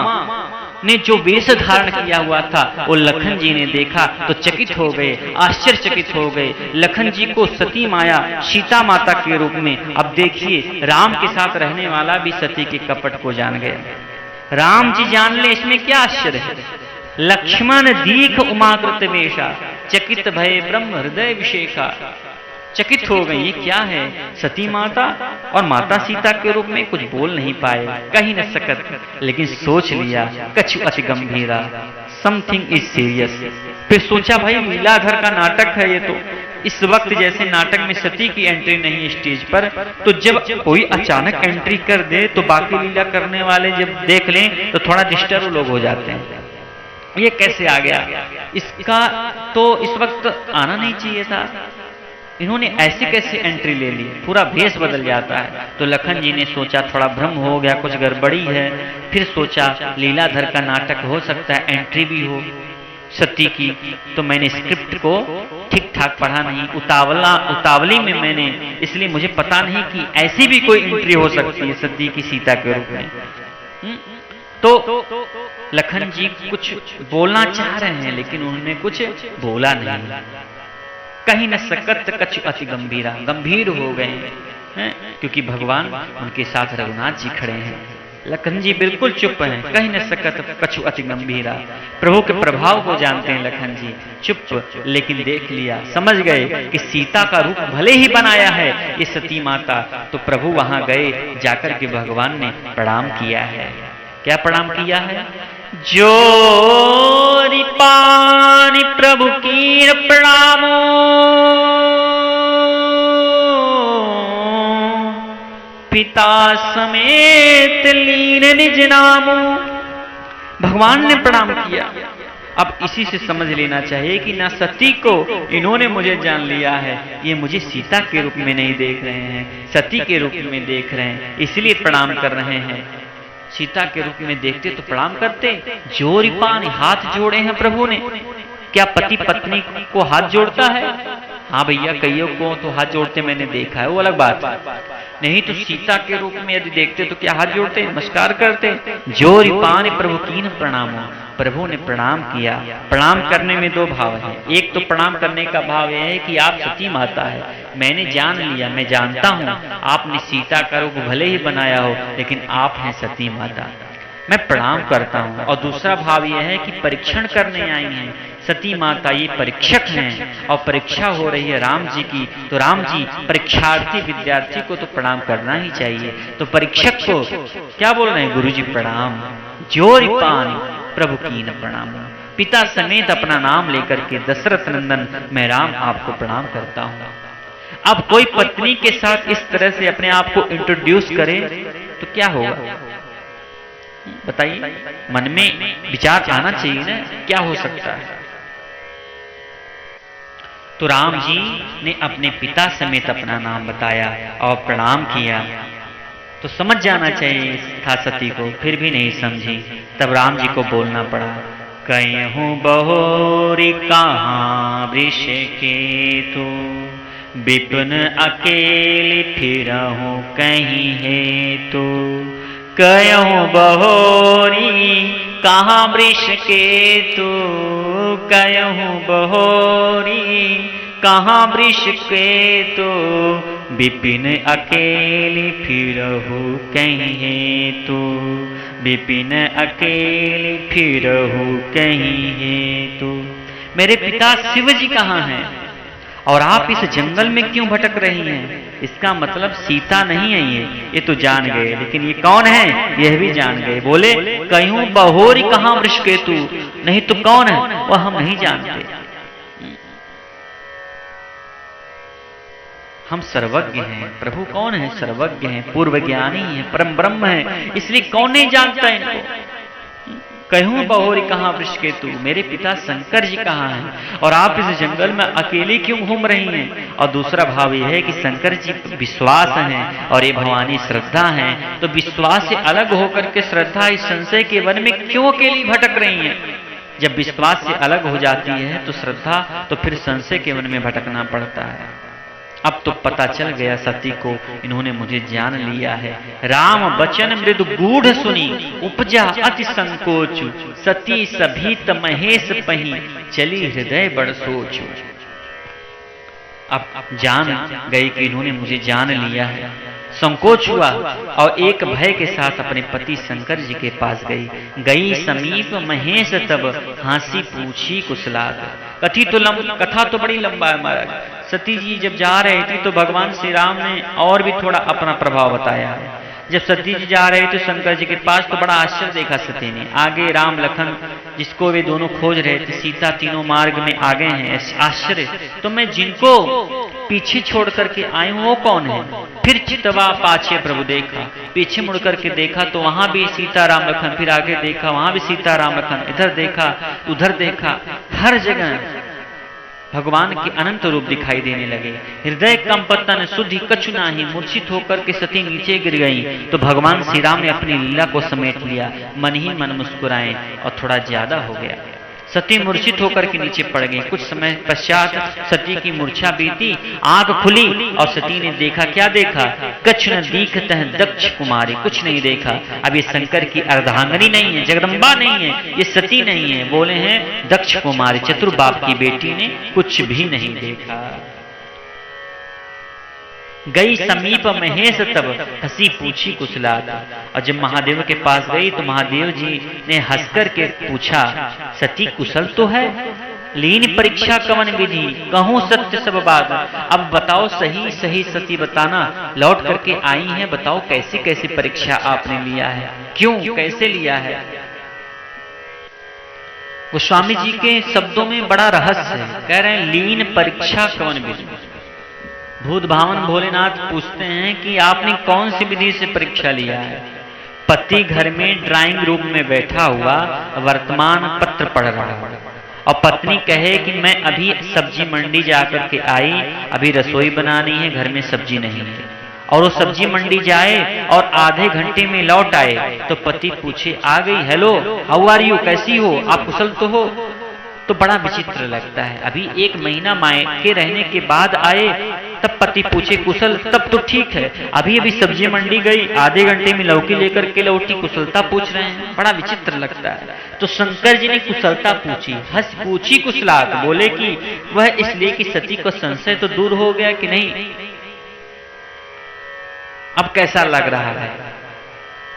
ने जो वेश धारण किया हुआ था वो लखन जी ने देखा तो चकित हो गए, आश्चर्यचकित हो गए। लखन जी को सती माया सीता माता के रूप में, अब देखिए राम के साथ रहने वाला भी सती के कपट को जान गया। राम जी जान ले, इसमें क्या आश्चर्य है। लक्ष्मण दीख उमाकृत वेशा, चकित भय ब्रह्म हृदय विशेषा। चकित हो गई, ये क्या है? सती माता और माता सीता के रूप में कुछ बोल नहीं पाए, कहीं न सकत, लेकिन सोच लिया कछु अति गंभीरा, समथिंग इज सीरियस। फिर सोचा भाई लीलाधर का नाटक है ये, तो इस वक्त जैसे नाटक में सती की एंट्री नहीं है स्टेज पर, तो जब कोई अचानक एंट्री कर दे तो बाकी लीला करने वाले जब देख लें तो थोड़ा डिस्टर्ब लोग हो जाते हैं। ये कैसे आ गया? इसका तो इस वक्त आना नहीं चाहिए था, इन्होंने ऐसी कैसे एंट्री ले ली? पूरा भेष बदल जाता है। तो लखन जी ने सोचा थोड़ा भ्रम हो गया, कुछ गड़बड़ी है। फिर सोचा लीलाधर का नाटक हो सकता है, एंट्री भी हो सती की। तो मैंने स्क्रिप्ट को ठीक ठाक पढ़ा नहीं, उतावली में मैंने, इसलिए मुझे पता नहीं कि ऐसी भी कोई एंट्री हो सकती है सती की सीता के रूप में। तो लखन जी कुछ बोलना चाह रहे हैं लेकिन उन्होंने कुछ बोला नहीं। कहीं न सकत कछु अति गंभीरा, गंभीर हो गए हैं, क्योंकि भगवान उनके साथ रघुनाथ जी खड़े हैं। लखन जी बिल्कुल चुप हैं, कहीं न सकत कछु अति गंभीरा। प्रभु के प्रभाव को जानते हैं लखन जी, चुप, लेकिन देख लिया, समझ गए कि सीता का रूप भले ही बनाया है ये सती माता। तो प्रभु वहां गए, जाकर के भगवान ने प्रणाम किया है। क्या प्रणाम किया है? जोरि पानि प्रभु कीर प्रणामो, पिता समेत लीन निज नामो। भगवान ने प्रणाम किया। अब इसी से समझ लेना चाहिए कि ना सती को इन्होंने मुझे जान लिया है, ये मुझे सीता के रूप में नहीं देख रहे हैं, सती के रूप में देख रहे हैं, इसलिए प्रणाम कर रहे हैं। सीता के रूप में देखते तो प्रणाम करते। जोरि पानी, हाथ जोड़े हैं प्रभु ने। क्या पति पत्नी को हाथ जोड़ता है? हाँ भैया, कईयों को तो हाथ जोड़ते मैंने देखा है, वो अलग बात है। नहीं तो सीता के रूप में यदि देखते तो क्या हाथ जोड़ते, नमस्कार करते। जोरि पानी प्रभु कीन प्रणामो, प्रभु ने प्रणाम किया। प्रणाम करने में दो भाव है। एक तो प्रणाम करने का भाव यह है कि आप सती माता है, मैंने जान लिया, मैं जानता हूं आपने सीता का रूप भले ही बनाया हो लेकिन आप हैं सती माता, मैं प्रणाम करता हूं। और दूसरा भाव यह है कि परीक्षण करने आई हैं सती माता, ये परीक्षक हैं और परीक्षा हो रही है राम जी की, तो राम जी परीक्षार्थी विद्यार्थी को तो प्रणाम करना ही चाहिए। तो परीक्षक को क्या बोल रहे हैं? गुरु जी प्रणाम। जोरि पानी प्रभु कीन प्रणाम, पिता समेत अपना नाम लेकर के दशरथ नंदन मैं राम आपको प्रणाम करता हूं। अब कोई पत्नी के साथ इस तरह से अपने आप को इंट्रोड्यूस करे तो क्या होगा बताइए? मन में विचार आना चाहिए ना, क्या हो सकता है? तो राम जी ने अपने पिता समेत अपना नाम बताया और प्रणाम किया। तो समझ जाना चाहिए था सती को, फिर भी नहीं समझी। तब राम जी को बोलना पड़ा, कहूँ बहोरी कहाँ वृष केतु, विपिन अकेली फिरहूँ कहीं हेतु। कहूँ बहोरी कहाँ वृष केतु, कहूँ बहोरी कहाँ वृष केतु, विपिन अकेली फिरहु कहीं हेतु, विपिन अकेली फिरहु कहीं हेतु। मेरे पिता शिव जी कहाँ हैं और आप इस जंगल में क्यों भटक रही हैं? इसका मतलब सीता नहीं है ये तो जान गए, लेकिन ये कौन है यह भी जान गए। बोले कहूँ बहोरी कहाँ वृष केतु, नहीं तो कौन है वह हम नहीं जानते। हम सर्वज्ञ हैं, प्रभु कौन है? सर्वज्ञ हैं, पूर्व ज्ञानी हैं, परम ब्रह्म हैं, इसलिए कौन नहीं जानता इनको। कहूँ बहोरी कहाँ वृष केतु, मेरे पिता शंकर जी कहाँ हैं और आप इस जंगल में अकेली क्यों घूम रही हैं? और दूसरा भाव यह है कि शंकर जी विश्वास हैं और ये भवानी श्रद्धा हैं, तो विश्वास से अलग होकर के श्रद्धा इस संशय के वन में क्यों अकेली भटक रही हैं? जब विश्वास से अलग हो जाती है तो श्रद्धा, तो फिर संशय के वन में भटकना पड़ता है। अब तो पता चल गया सती को, इन्होंने मुझे जान लिया है। राम बचन मृदु गूढ़ सुनी, उपजा अति संकोच, सती सभीत महेश पही, चली हृदय बड़ सोचू। अब जान गई कि इन्होंने मुझे जान लिया है, संकोच हुआ और एक भय के साथ अपने पति शंकर जी के पास गई। समीप महेश तब हंसी पूछी कुशलाद, कथा तो बड़ी लंबा है महाराज। सती जी जब जा रहे थे तो भगवान श्री राम ने और भी थोड़ा अपना प्रभाव बताया है। जब सती जी जा रहे थे शंकर जी के पास तो बड़ा आश्चर्य देखा सती ने। आगे राम लखन जिसको वे दोनों खोज रहे थे, सीता तीनों मार्ग में आगे हैं, आश्चर्य। तो मैं जिनको पीछे छोड़ करके आई हूं वो कौन है? फिर चितवा पाछे प्रभु देखा, पीछे मुड़ करके देखा तो वहां भी सीता राम लखन, फिर आगे देखा वहां भी सीता राम लखन, इधर देखा उधर देखा, हर जगह भगवान के अनंत रूप दिखाई देने लगे। हृदय कंपतन सुधि कछु नाही, मूर्छित होकर के सती नीचे गिर गई। तो भगवान श्री राम ने अपनी लीला को समेट लिया, मन ही मन मुस्कुराए और थोड़ा ज्यादा हो गया। सती मूर्छित होकर के नीचे पड़ गई। कुछ समय पश्चात सती की मूर्छा बीती, आंख खुली और सती ने देखा, क्या देखा? कछ न दीखत है दक्ष कुमारी, कुछ नहीं देखा। अब ये शंकर की अर्धांगिनी नहीं है, जगदम्बा नहीं है, ये सती नहीं है, बोले हैं दक्ष कुमारी, चतुर्बाप की बेटी ने कुछ भी नहीं देखा। गई समीप महेश तब हंसी पूछी कुशलात। और जब महादेव के पास गई तो महादेव जी ने हंसकर के पूछा, सती कुशल तो है? लीन परीक्षा कवन विधि, कहूं सत्य सब बात। अब बताओ सही सही सती बताना, लौट करके आई हैं, बताओ कैसी कैसी परीक्षा आपने लिया है, क्यों कैसे लिया है? गोस्वामी जी के शब्दों में बड़ा रहस्य है। कह रहे हैं लीन परीक्षा कवन विधि। भूत भावन भोलेनाथ पूछते हैं कि आपने कौन सी विधि से परीक्षा लिया है? पति घर में ड्राइंग रूम में बैठा हुआ वर्तमान पत्र पढ़ रहा है और पत्नी कहे कि मैं अभी सब्जी मंडी जाकर के आई, अभी रसोई बनानी है, घर में सब्जी नहीं है, और वो सब्जी मंडी जाए और आधे घंटे में लौट आए तो पति पूछे, आ गई, हेलो हाउ आर यू, कैसी हो आप, कुशल तो हो? तो बड़ा विचित्र लगता है। अभी 1 महीना मायके रहने के बाद आए तब पति पूछे कुशल, तब तो ठीक है, अभी अभी सब्जी मंडी गई, आधे घंटे में लौकी लेकर के लौटी, कुशलता पूछ रहे हैं, बड़ा विचित्र लगता है। तो शंकर जी ने कुशलता पूछी, हंस पूछी कुशलात, बोले कि वह इसलिए कि सती को संशय तो दूर हो गया कि नहीं, अब कैसा लग रहा है?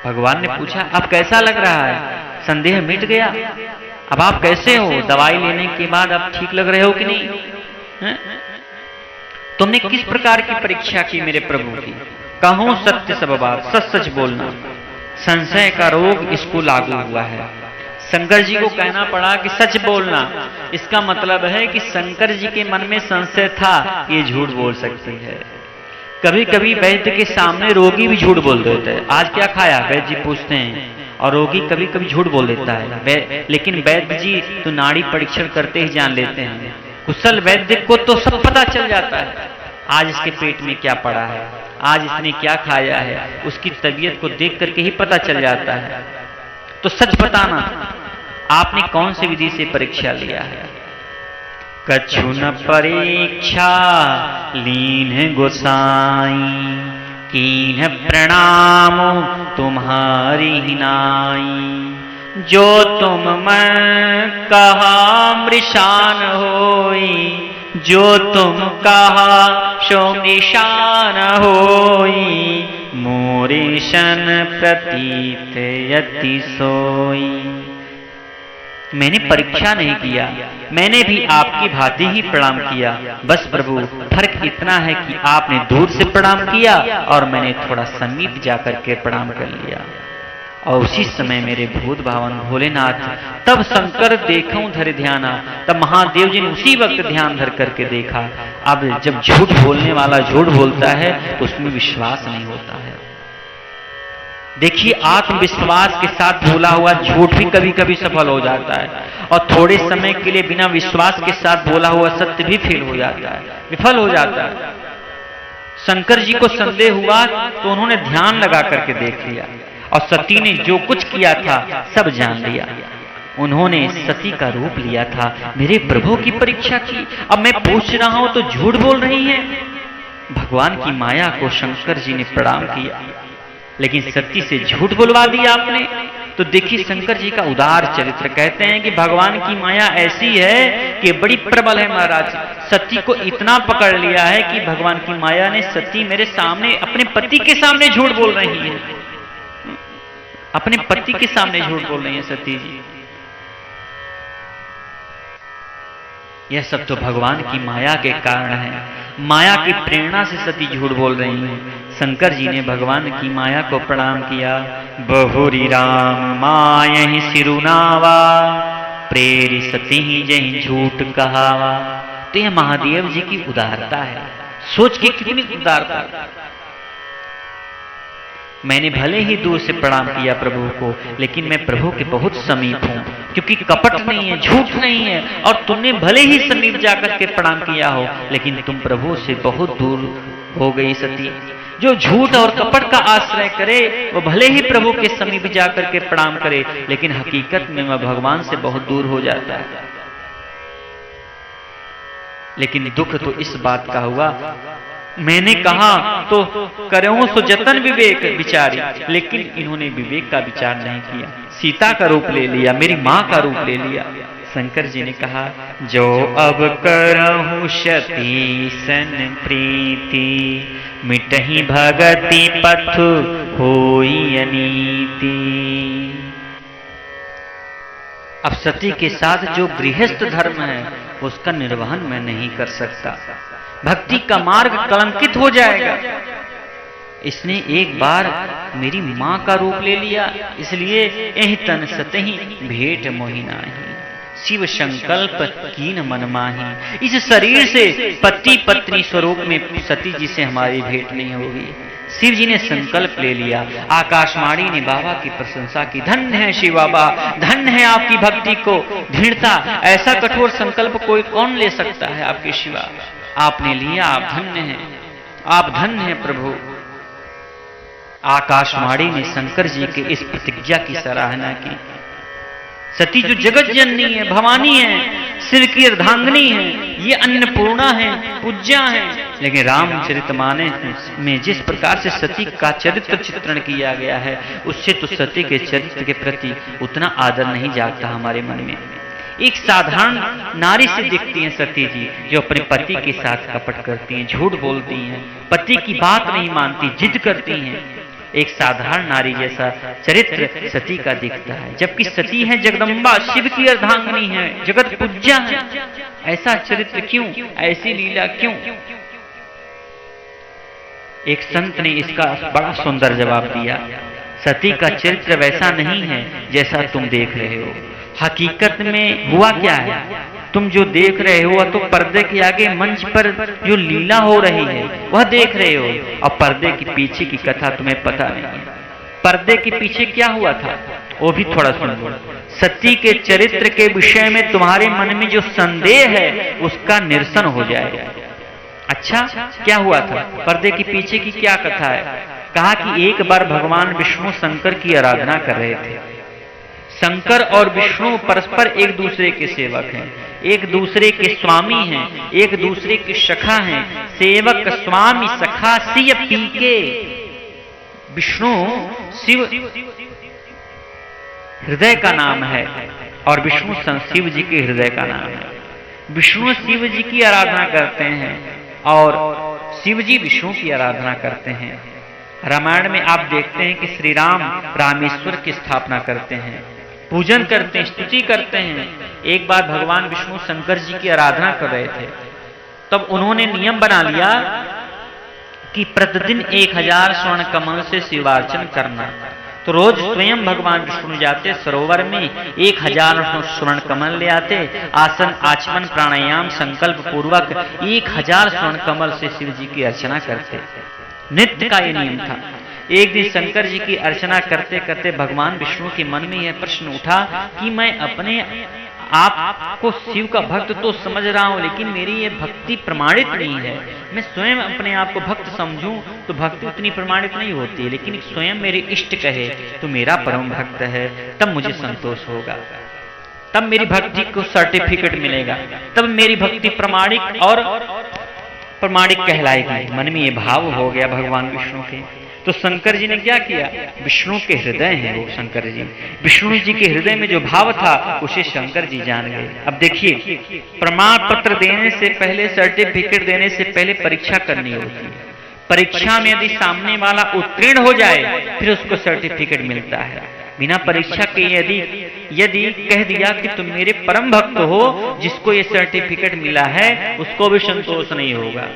भगवान ने पूछा अब कैसा लग रहा है? संदेह मिट गया, अब आप कैसे हो? दवाई लेने के बाद अब ठीक लग रहे हो कि नहीं? है? तुमने किस प्रकार की परीक्षा की मेरे प्रभु की? कहूं सत्य सब बात, सच सच बोलना। संशय का रोग इसको लागू हुआ है। शंकर जी को कहना पड़ा कि सच बोलना। इसका मतलब है कि शंकर जी के मन में संशय था, ये झूठ बोल सकती है। कभी कभी वैद्य के सामने रोगी भी झूठ बोल देते हैं, आज क्या खाया वैद्य जी पूछते हैं, और रोगी कभी कभी झूठ बोल देता है, लेकिन वैद्य जी तो नाड़ी परीक्षण करते ही जान लेते हैं। कुशल वैद्य को तो सब पता चल जाता है, आज इसके पेट में क्या पड़ा है, आज इसने क्या खाया है, उसकी तबीयत को देख करके ही पता चल जाता है। तो सच बताना, आपने कौन सी विधि से परीक्षा लिया है? कछु न परीक्षा लीन गोसाई, कीन्ह प्रणाम तुम्हारी नाई। जो तुम मैं कहा मृषान होई, जो तुम कहा सो मृषान होई। मोरेशन प्रतीत यति सोई। मैंने परीक्षा नहीं किया, मैंने भी आपकी भांति ही प्रणाम किया। बस प्रभु फर्क इतना है कि आपने दूर से प्रणाम किया और मैंने थोड़ा समीप जाकर के प्रणाम कर लिया। और उसी समय मेरे भूत भावन भोलेनाथ, तब शंकर देखूं धर ध्याना, तब महादेव जी ने उसी वक्त ध्यान धर करके देखा। अब जब झूठ बोलने वाला झूठ बोलता है तो उसमें विश्वास नहीं होता है। देखिए आत्मविश्वास के साथ बोला हुआ झूठ भी कभी कभी सफल हो जाता है, और थोड़े समय के लिए बिना विश्वास के साथ बोला हुआ सत्य भी फेल हो जाता है, विफल हो जाता है। शंकर जी को संदेह हुआ तो उन्होंने ध्यान लगा करके देख लिया, और सती ने जो कुछ किया था सब जान लिया। उन्होंने सती का रूप लिया था, मेरे प्रभु की परीक्षा की। अब मैं पूछ रहा हूं तो झूठ बोल रही है। भगवान की माया को शंकर जी ने प्रणाम किया, लेकिन सती से झूठ बुलवा दिया आपने। तो देखिए शंकर जी का उदार चरित्र। कहते हैं कि भगवान की माया ऐसी है कि बड़ी प्रबल है महाराज। सती को इतना पकड़ लिया है कि भगवान की माया ने, सती मेरे सामने अपने पति के सामने झूठ बोल रही है, अपने पति के सामने झूठ बोल रही है सती जी। यह सब तो भगवान की माया के कारण है। माया की प्रेरणा से सती झूठ बोल रही हैं। शंकर जी ने भगवान की माया को प्रणाम किया। बहुरी राम मायहि सिरुनावा, प्रेरि सती जहि झूठ कहावा। तो यह महादेव जी की उदारता है। सोच के कितनी उदारता। मैंने भले ही दूर से प्रणाम किया प्रभु को, लेकिन मैं प्रभु के बहुत समीप हूं, क्योंकि कपट नहीं है, झूठ नहीं है। और तुमने भले ही समीप जाकर के प्रणाम किया हो, लेकिन तुम प्रभु से बहुत दूर हो गई सती। जो झूठ और कपट का आश्रय करे वो भले ही प्रभु के समीप जाकर के प्रणाम करे, लेकिन हकीकत में वह भगवान से बहुत दूर हो जाता है। लेकिन दुख तो इस बात का हुआ, मैंने कहा तो करो सो जतन विवेक विचारी, लेकिन इन्होंने विवेक का विचार नहीं किया। सीता का रूप ले लिया, मेरी मां का रूप ले लिया। शंकर जी ने कहा, जो अब करहु सती सन प्रीति, मिटहि भगति पथ होई अनीति। अब सती के साथ जो गृहस्थ धर्म है उसका निर्वहन मैं नहीं कर सकता, भक्ति का मार्ग कलंकित हो जाएगा। इसने एक बार मेरी मां का रूप ले लिया, इसलिए एहि तन सतहि भेंट मोहि नाहि, शिव संकल्प कीन मन माही। इस शरीर से पति पत्नी स्वरूप में सती जी से हमारी भेंट नहीं होगी। शिव जी ने संकल्प ले लिया। आकाशवाणी ने बाबा की प्रशंसा की, धन्य है शिव बाबा, धन्य है आपकी भक्ति को दृढ़ता। ऐसा कठोर संकल्प कोई कौन ले सकता है आपके शिवा। आपने लिया, आप धन्य हैं, आप धन्य हैं प्रभु। आकाशवाणी ने शंकर जी के इस प्रतिज्ञा की सराहना की। सती जो जगत जननी है, भवानी है, शिव की अर्धांगिनी है, ये अन्नपूर्णा है, पूज्या है। लेकिन रामचरितमानस में जिस प्रकार से सती का चरित्र चित्रण किया गया है, उससे तो सती के चरित्र के प्रति उतना आदर नहीं जागता हमारे मन में। एक साधारण नारी से दिखती हैं सती जी, जो अपने पति के साथ कपट करती हैं, झूठ बोलती हैं, पति की बात नहीं मानती, जिद करती हैं। एक साधारण नारी जैसा चरित्र सती का दिखता है, जबकि सती है जगदम्बा, शिव की अर्धांगिनी है, जगत पूज्या है। ऐसा चरित्र क्यों, ऐसी लीला क्यों? एक संत ने इसका बड़ा सुंदर जवाब दिया, सती का चरित्र वैसा नहीं है जैसा तुम देख रहे हो। हकीकत में हुआ क्या है, तुम जो देख रहे हो तो पर्दे के आगे मंच पर जो लीला हो रही है वह देख रहे हो, और पर्दे के पीछे की कथा तुम्हें पता नहीं है। पर्दे के पीछे क्या हुआ था वो भी थोड़ा सुन लो। सती के चरित्र के विषय में तुम्हारे मन में जो संदेह है उसका निरसन हो जाएगा। अच्छा, क्या हुआ था? पर्दे के पीछे की क्या कथा है? कहा कि एक बार भगवान विष्णु शंकर की आराधना कर रहे थे। शंकर और विष्णु परस्पर एक दूसरे के सेवक हैं, एक दूसरे के स्वामी हैं, एक दूसरे के सखा हैं। सेवक स्वामी सखा सिय पीके। विष्णु शिव हृदय का नाम है और विष्णु शिव जी के हृदय का नाम है। विष्णु शिव जी की आराधना करते हैं और शिव जी विष्णु की आराधना करते हैं। रामायण में आप देखते हैं कि श्री राम रामेश्वर की स्थापना करते हैं, पूजन करते हैं, स्तुति करते हैं। एक बार भगवान विष्णु शंकर जी की आराधना कर रहे थे, तब उन्होंने नियम बना लिया कि प्रतिदिन 1000 स्वर्ण कमल से शिवार्चन करना। तो रोज स्वयं भगवान विष्णु जाते सरोवर में, 1000 स्वर्ण कमल ले आते, आसन आचमन प्राणायाम संकल्प पूर्वक 1000 स्वर्ण कमल से शिव जी की अर्चना करते। नित्य का ये नियम था। एक दिन शंकर जी की अर्चना करते करते भगवान विष्णु के मन में यह प्रश्न उठा कि मैं अपने आप को शिव का भक्त तो समझ रहा हूं, लेकिन मेरी ये भक्ति प्रमाणित नहीं है। मैं स्वयं अपने आप को भक्त समझूं तो भक्ति उतनी प्रमाणित नहीं होती, लेकिन स्वयं मेरे इष्ट कहे तो मेरा परम भक्त है, तब मुझे संतोष होगा, तब मेरी भक्ति को सर्टिफिकेट मिलेगा, तब मेरी भक्ति प्रमाणिक और प्रमाणिक कहलाएगी। मन में ये भाव हो गया भगवान विष्णु के। तो शंकर जी ने क्या किया? विष्णु के हृदय हैं वो शंकर जी, विष्णु जी के हृदय में जो भाव था उसे शंकर जी जान गए। अब देखिए, प्रमाण पत्र देने से पहले, सर्टिफिकेट देने से पहले परीक्षा करनी होती है। परीक्षा में यदि सामने वाला उत्तीर्ण हो जाए फिर उसको सर्टिफिकेट मिलता है। बिना परीक्षा के यदि कह दिया कि तुम मेरे परम भक्त हो, जिसको ये सर्टिफिकेट मिला है उसको भी संतोष नहीं होगा।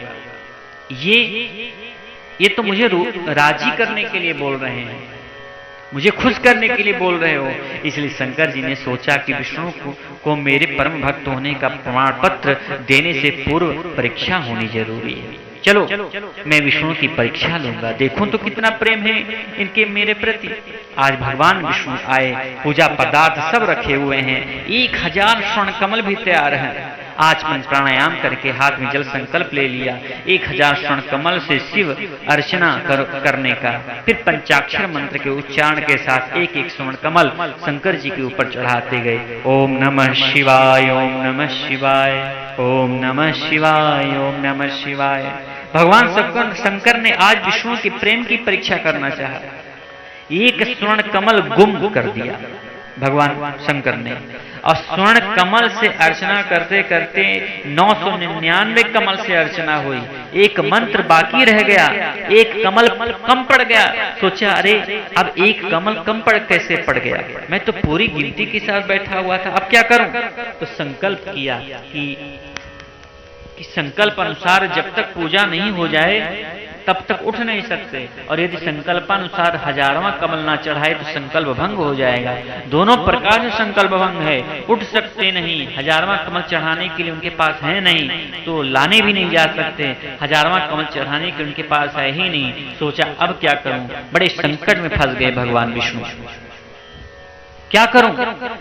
ये तो मुझे राजी करने के लिए बोल रहे हैं, मुझे खुश करने के लिए बोल रहे हो। इसलिए शंकर जी ने सोचा कि विष्णु को मेरे परम भक्त होने का प्रमाण पत्र देने से पूर्व परीक्षा होनी जरूरी है। चलो मैं विष्णु की परीक्षा लूंगा, देखूं तो कितना प्रेम है इनके मेरे प्रति। आज भगवान विष्णु आए, पूजा पदार्थ सब रखे हुए हैं, 1000 स्वर्ण कमल भी तैयार हैं। आचमन प्राणायाम करके हाथ में जल संकल्प ले लिया, 1000 स्वर्ण कमल से शिव अर्चना करने का। फिर पंचाक्षर मंत्र के उच्चारण के साथ एक एक स्वर्ण कमल शंकर जी के ऊपर चढ़ाते गए। ओम नमः शिवाय, ओम नमः शिवाय, ओम नमः शिवाय, ओम नमः शिवाय। भगवान शंकर ने आज विष्णु के प्रेम की परीक्षा करना चाहा। एक स्वर्ण कमल गुम कर दिया भगवान शंकर ने, और स्वर्ण कमल से अर्चना करते करते 999 कमल से अर्चना हुई। एक मंत्र बाकी रह गया, एक कमल कम पड़ गया। सोचा अरे अब एक कमल कम कैसे पड़ गया, मैं तो पूरी गिनती के साथ बैठा हुआ था, अब क्या करूं। तो संकल्प किया कि संकल्प अनुसार जब तक पूजा नहीं हो जाए तब तक उठ नहीं सकते, और यदि संकल्पानुसार 1000वां कमल ना चढ़ाए तो संकल्प भंग हो जाएगा। दोनों प्रकार से संकल्प भंग है, उठ सकते नहीं, 1000वां कमल चढ़ाने के लिए उनके पास है नहीं तो लाने भी नहीं जा सकते, 1000वां कमल चढ़ाने के उनके पास है ही नहीं। सोचा अब क्या करूं, बड़े संकट में फंस गए भगवान विष्णु, क्या करूं।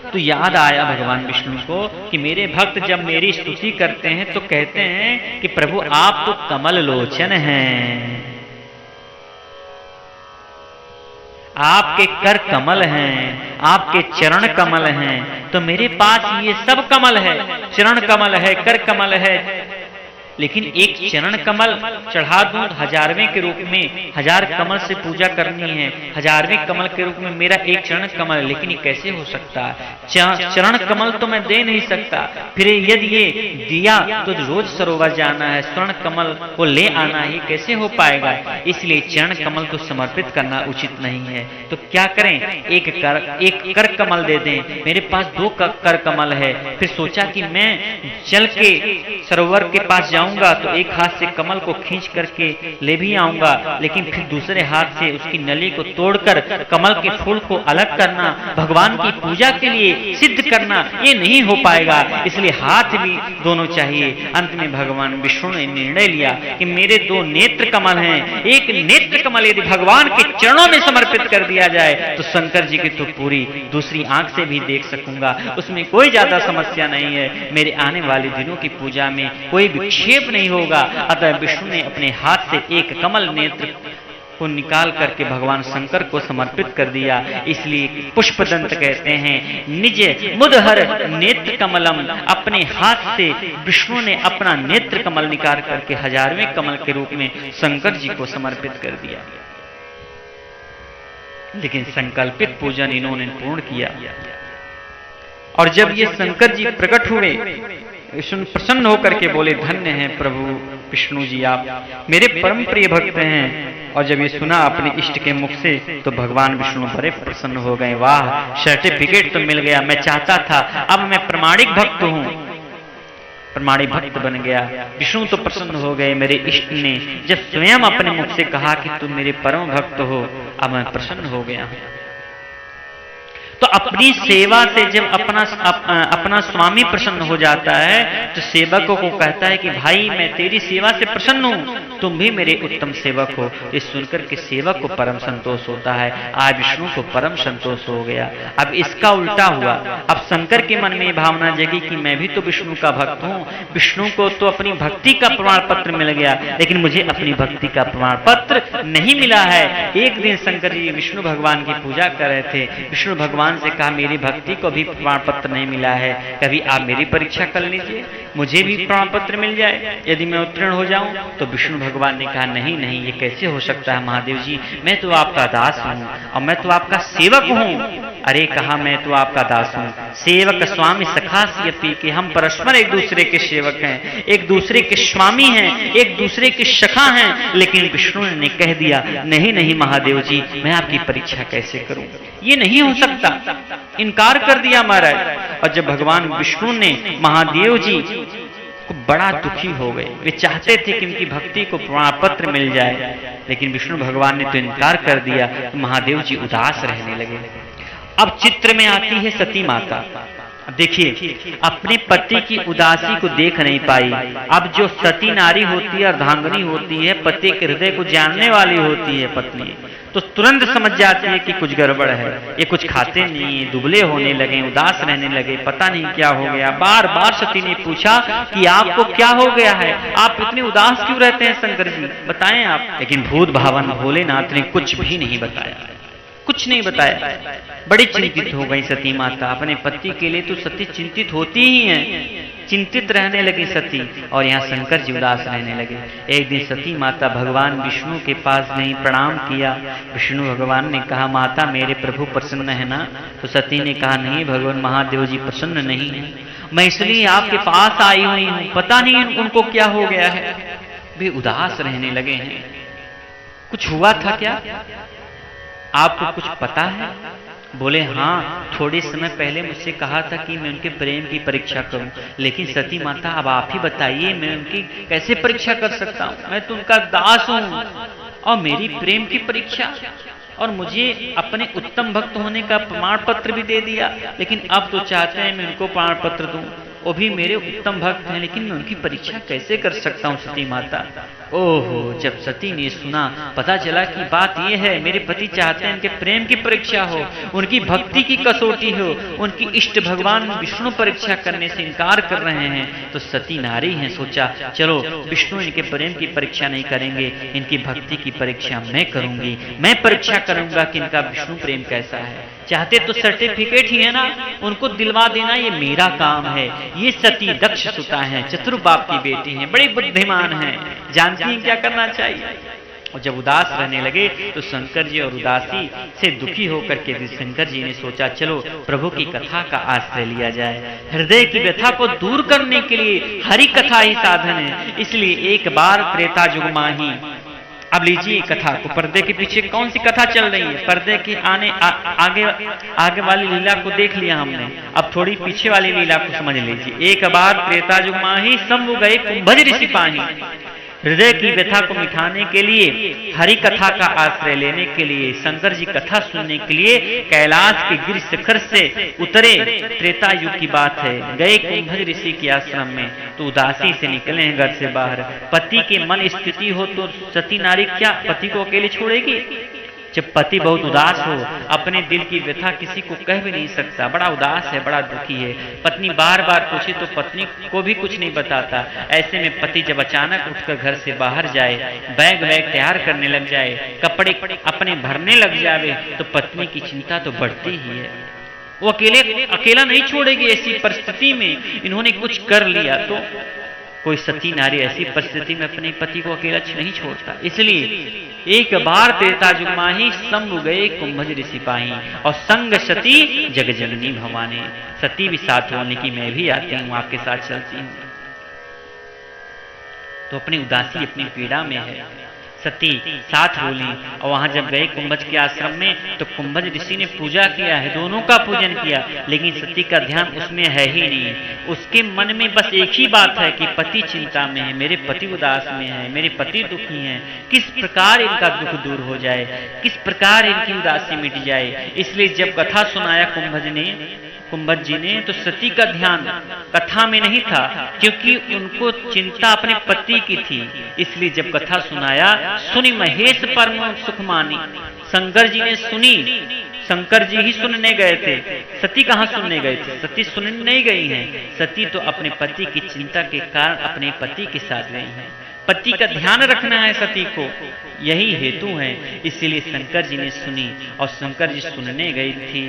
तो याद आया भगवान विष्णु को कि मेरे भक्त जब मेरी स्तुति करते हैं तो कहते हैं कि प्रभु आप तो कमल लोचन हैं, आपके कर कमल हैं, आपके चरण कमल हैं। तो मेरे पास ये सब कमल है, चरण कमल है, कर कमल है, लेकिन एक चरण कमल चढ़ा दूं 1000वें के रूप में, 1000 कमल से पूजा करनी है, 1000वें कमल के रूप में मेरा एक चरण कमल, लेकिन ये कैसे हो सकता है। चरण कमल तो मैं दे नहीं सकता, फिर यदि ये दिया तो रोज सरोवर जाना है, स्वर्ण कमल को ले आना ही कैसे हो पाएगा। इसलिए चरण कमल को समर्पित करना उचित नहीं है। तो क्या करें, एक कर कमल दे दें, मेरे पास 2 कर कमल है। फिर सोचा कि मैं चल के सरोवर के पास जाऊं तो एक हाथ से कमल को खींच करके ले भी आऊंगा, लेकिन फिर दूसरे हाथ से उसकी नली को तोड़कर कमल के फूल को अलग करना, भगवान की पूजा के लिए सिद्ध करना, ये नहीं हो पाएगा। इसलिए हाथ भी दोनों चाहिए। अंत में भगवान विष्णु ने निर्णय लिया कि मेरे 2 नेत्र कमल हैं, एक नेत्र कमल यदि भगवान के चरणों में समर्पित कर दिया जाए तो शंकर जी की तो पूरी दूसरी आंख से भी देख सकूंगा, उसमें कोई ज्यादा समस्या नहीं है। मेरे आने वाले दिनों की पूजा में कोई विक्षेप नहीं होगा। अतः विष्णु ने अपने हाथ से एक कमल नेत्र को निकाल करके भगवान शंकर को समर्पित कर दिया। इसलिए पुष्पदंत कहते हैं निज मुदहर नेत्र कमलम, अपने हाथ से विष्णु ने अपना नेत्र कमल निकाल करके 1000वें कमल के रूप में शंकर जी को समर्पित कर दिया। लेकिन संकल्पित पूजन इन्होंने पूर्ण किया, और जब ये शंकर जी प्रकट हुए, विष्णु प्रसन्न होकर के बोले धन्य हैं प्रभु विष्णु जी, आप मेरे परम प्रिय भक्त हैं। और जब ये सुना अपने इष्ट के मुख से तो भगवान विष्णु बड़े प्रसन्न हो गए। वाह, सर्टिफिकेट तो मिल गया, मैं चाहता था, अब मैं प्रमाणिक भक्त हूं, प्रमाणिक भक्त बन गया। विष्णु तो प्रसन्न हो गए। मेरे इष्ट ने जब स्वयं अपने मुख से कहा कि तुम मेरे परम भक्त हो, अब मैं प्रसन्न हो गया हूं। तो अपनी सेवा से जब अपना स्वामी प्रसन्न हो जाता है तो सेवकों को कहता है कि भाई मैं तेरी सेवा से प्रसन्न हूं, तुम भी मेरे उत्तम सेवक हो। ये सुनकर के सेवक को परम संतोष होता है। आज विष्णु को परम संतोष हो गया। अब इसका उल्टा हुआ, अब शंकर के मन में भावना जगी कि मैं भी तो विष्णु का भक्त हूं, विष्णु को तो अपनी भक्ति का प्रमाण पत्र मिल गया, लेकिन मुझे अपनी भक्ति का प्रमाण पत्र नहीं मिला है। एक दिन शंकर जी विष्णु भगवान की पूजा कर रहे थे, विष्णु भगवान से कहा मेरी भक्ति को भी प्रमाण पत्र नहीं मिला है, कभी आप मेरी परीक्षा कर लीजिए। मुझे भी प्रमाण पत्र मिल जाए, यदि मैं उत्तीर्ण हो जाऊं। तो विष्णु भगवान ने कहा नहीं नहीं, ये कैसे हो सकता है महादेव जी, मैं तो आपका दास हूं और मैं तो आपका सेवक हूं। अरे कहा मैं तो आपका दास हूं, सेवक स्वामी सखा सियपी के, हम परस्पर एक दूसरे के सेवक हैं, एक दूसरे के स्वामी हैं, एक दूसरे के सखा हैं। लेकिन विष्णु ने कह दिया नहीं नहीं महादेव जी, मैं आपकी परीक्षा कैसे करूं, ये नहीं हो सकता, इनकार कर दिया महाराज। और जब भगवान विष्णु ने महादेव जी को बड़ा दुखी हो गए, वे चाहते थे कि उनकी भक्ति को प्रमाण पत्र मिल जाए, लेकिन विष्णु भगवान ने तो इनकार कर दिया। तो महादेव जी उदास रहने लगे। अब चित्र में आती है सती माता। देखिए अपने पति की उदासी को देख नहीं पाई। अब जो सती नारी होती है, अर्धांगिनी होती है, पति के हृदय को जानने वाली होती है पत्नी, तो तुरंत समझ जाती है कि कुछ गड़बड़ है, ये कुछ खाते नहीं है, दुबले होने लगे, उदास रहने लगे, पता नहीं क्या हो गया। बार बार सती ने पूछा कि आपको क्या हो गया है, आप इतने उदास क्यों रहते हैं शंकर जी, बताएं आप। लेकिन भूत भावन भोलेनाथ ने कुछ भी नहीं बताया, कुछ नहीं बताया। बड़ी चिंतित हो गई सती माता। अपने पति के लिए तो सती चिंतित होती ही है, चिंतित रहने लगी सती, और यहाँ शंकर जी उदास रहने लगे। एक दिन सती माता भगवान विष्णु के पास नहीं, प्रणाम किया। विष्णु भगवान ने कहा माता मेरे प्रभु प्रसन्न है ना। तो सती ने कहा नहीं भगवान महादेव जी प्रसन्न नहीं है, मैं इसलिए आपके पास आई हुई हूँ, पता नहीं उनको क्या हो गया है, वे उदास रहने लगे हैं। कुछ हुआ था क्या, आपको कुछ पता है? बोले हाँ, थोड़े समय पहले मुझसे कहा था कि मैं उनके प्रेम की परीक्षा करूं, लेकिन सती माता अब आप ही बताइए मैं उनकी कैसे परीक्षा कर सकता हूं, मैं तो उनका दास हूं और मेरी प्रेम की परीक्षा, और मुझे अपने उत्तम भक्त होने का प्रमाण पत्र भी दे दिया, लेकिन अब तो चाहते हैं मैं उनको प्रमाण पत्र दूं, वो भी मेरे उत्तम भक्त हैं, लेकिन मैं उनकी परीक्षा कैसे कर सकता हूं सती माता। ओहो, जब सती ने सुना, पता चला कि बात यह है मेरे पति चाहते हैं उनके प्रेम की परीक्षा हो, उनकी भक्ति की कसौटी हो, उनकी इष्ट भगवान विष्णु परीक्षा करने से इनकार कर रहे हैं। तो सती नारी हैं, सोचा चलो विष्णु इनके प्रेम की परीक्षा नहीं करेंगे, इनकी भक्ति की परीक्षा मैं करूंगी, मैं परीक्षा करूंगा कि इनका विष्णु प्रेम कैसा है। चाहते तो सर्टिफिकेट ही है ना, उनको दिलवा देना ये मेरा काम है। ये सती दक्ष सुता है, चतुर बाप की बेटी है, बड़ी बुद्धिमान है, जानती हैं क्या करना चाहिए। और जब उदास रहने लगे तो शंकर जी और उदासी से दुखी होकर के शंकर जी ने सोचा चलो प्रभु की कथा का आश्रय लिया जाए। हृदय की व्यथा को दूर करने के लिए हरि कथा ही साधन है, इसलिए एक बार त्रेता युग माही। अब लीजिए कथा को, पर्दे के पीछे कौन सी कथा चल रही है, पर्दे के आगे वाली लीला को देख लिया हमने, अब थोड़ी पीछे वाली लीला को समझ लीजिए। एक बार त्रेता युग माही शंभु गए कुंभज ऋषि पाही। हृदय की व्यथा को मिटाने के लिए, हरि कथा का आश्रय लेने के लिए, शंकर जी कथा सुनने के लिए कैलाश के गिर शिखर से उतरे। त्रेता युग की बात है, गए कुंभज ऋषि के आश्रम में, तो उदासी से निकले हैं घर से बाहर। पति के मन स्थिति हो तो सती नारी क्या पति को अकेले छोड़ेगी? जब पति बहुत उदास हो, अपने दिल की व्यथा किसी को कह भी नहीं सकता, बड़ा उदास है, बड़ा दुखी है, पत्नी बार बार पूछे तो पत्नी को भी कुछ नहीं बताता। ऐसे में पति जब अचानक उठकर घर से बाहर जाए, बैग तैयार करने लग जाए, कपड़े अपने भरने लग जावे, तो पत्नी की चिंता तो बढ़ती ही है। वो अकेला नहीं छोड़ेगी। ऐसी परिस्थिति में इन्होंने कुछ कर लिया तो कोई सती नारी ऐसी परिस्थिति में अपने पति को अकेला नहीं छोड़ता। इसलिए एक बार त्रेता युग माही शंभु गए कुंभज ऋषि पाही, और संग सती जग जननी भवानी। सती भी साथ बोलने की मैं भी आती हूँ, आपके साथ चलती हूँ। तो अपनी उदासी अपनी पीड़ा में है, सती साथ बोली। और वहां जब गए कुंभज के आश्रम में तो कुंभज ऋषि ने पूजा किया है, दोनों का पूजन किया, लेकिन सती का ध्यान उसमें है ही नहीं। उसके मन में बस एक ही बात है कि पति चिंता में है, मेरे पति उदास में है, मेरे पति दुखी हैं, किस प्रकार इनका दुख दूर हो जाए, किस प्रकार इनकी उदासी मिट जाए। इसलिए जब कथा सुनाया कुंभज जी ने, तो सती का ध्यान कथा में नहीं था, क्योंकि उनको चिंता अपने पति की थी। इसलिए जब कथा सुनाया, सुनी महेश परम सुख मानी। शंकर जी ने सुनी, शंकर जी ही सुनने गए थे, सती कहाँ सुनने गए थे? सती सुनने नहीं गई हैं, सती तो अपने पति की चिंता के कारण अपने पति के साथ गई हैं। पति का ध्यान रखना है सती को, यही हेतु है। इसीलिए शंकर जी ने सुनी, और शंकर जी सुनने गई थी।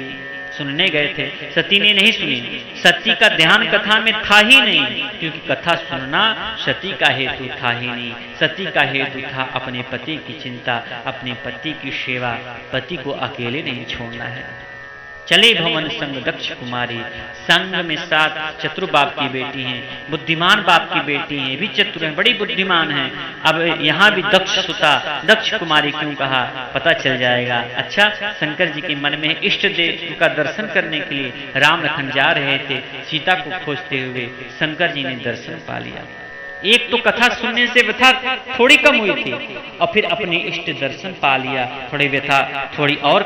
सुनने गए थे, सती ने नहीं सुनी। सती का ध्यान कथा में था ही नहीं, क्योंकि कथा सुनना सती का हेतु था ही नहीं। सती का हेतु था अपने पति की चिंता, अपने पति की सेवा, पति को अकेले नहीं छोड़ना है। चले भवन संग दक्ष कुमारी, संग में 7 चतुर बाप की बेटी हैं, बुद्धिमान बाप की बेटी हैं, भी चतुर हैं, बड़ी बुद्धिमान हैं। अब यहाँ भी दक्ष सुता, दक्ष कुमारी क्यों कहा पता चल जाएगा। अच्छा, शंकर जी के मन में इष्ट देव का दर्शन करने के लिए राम लखन जा रहे थे, सीता को खोजते हुए शंकर जी ने दर्शन पा लिया। एक तो कथा सुनने से व्यथा थोड़ी कम हुई थी, और फिर अपने इष्ट दर्शन पा लिया, थोड़ी व्यथा थोड़ी और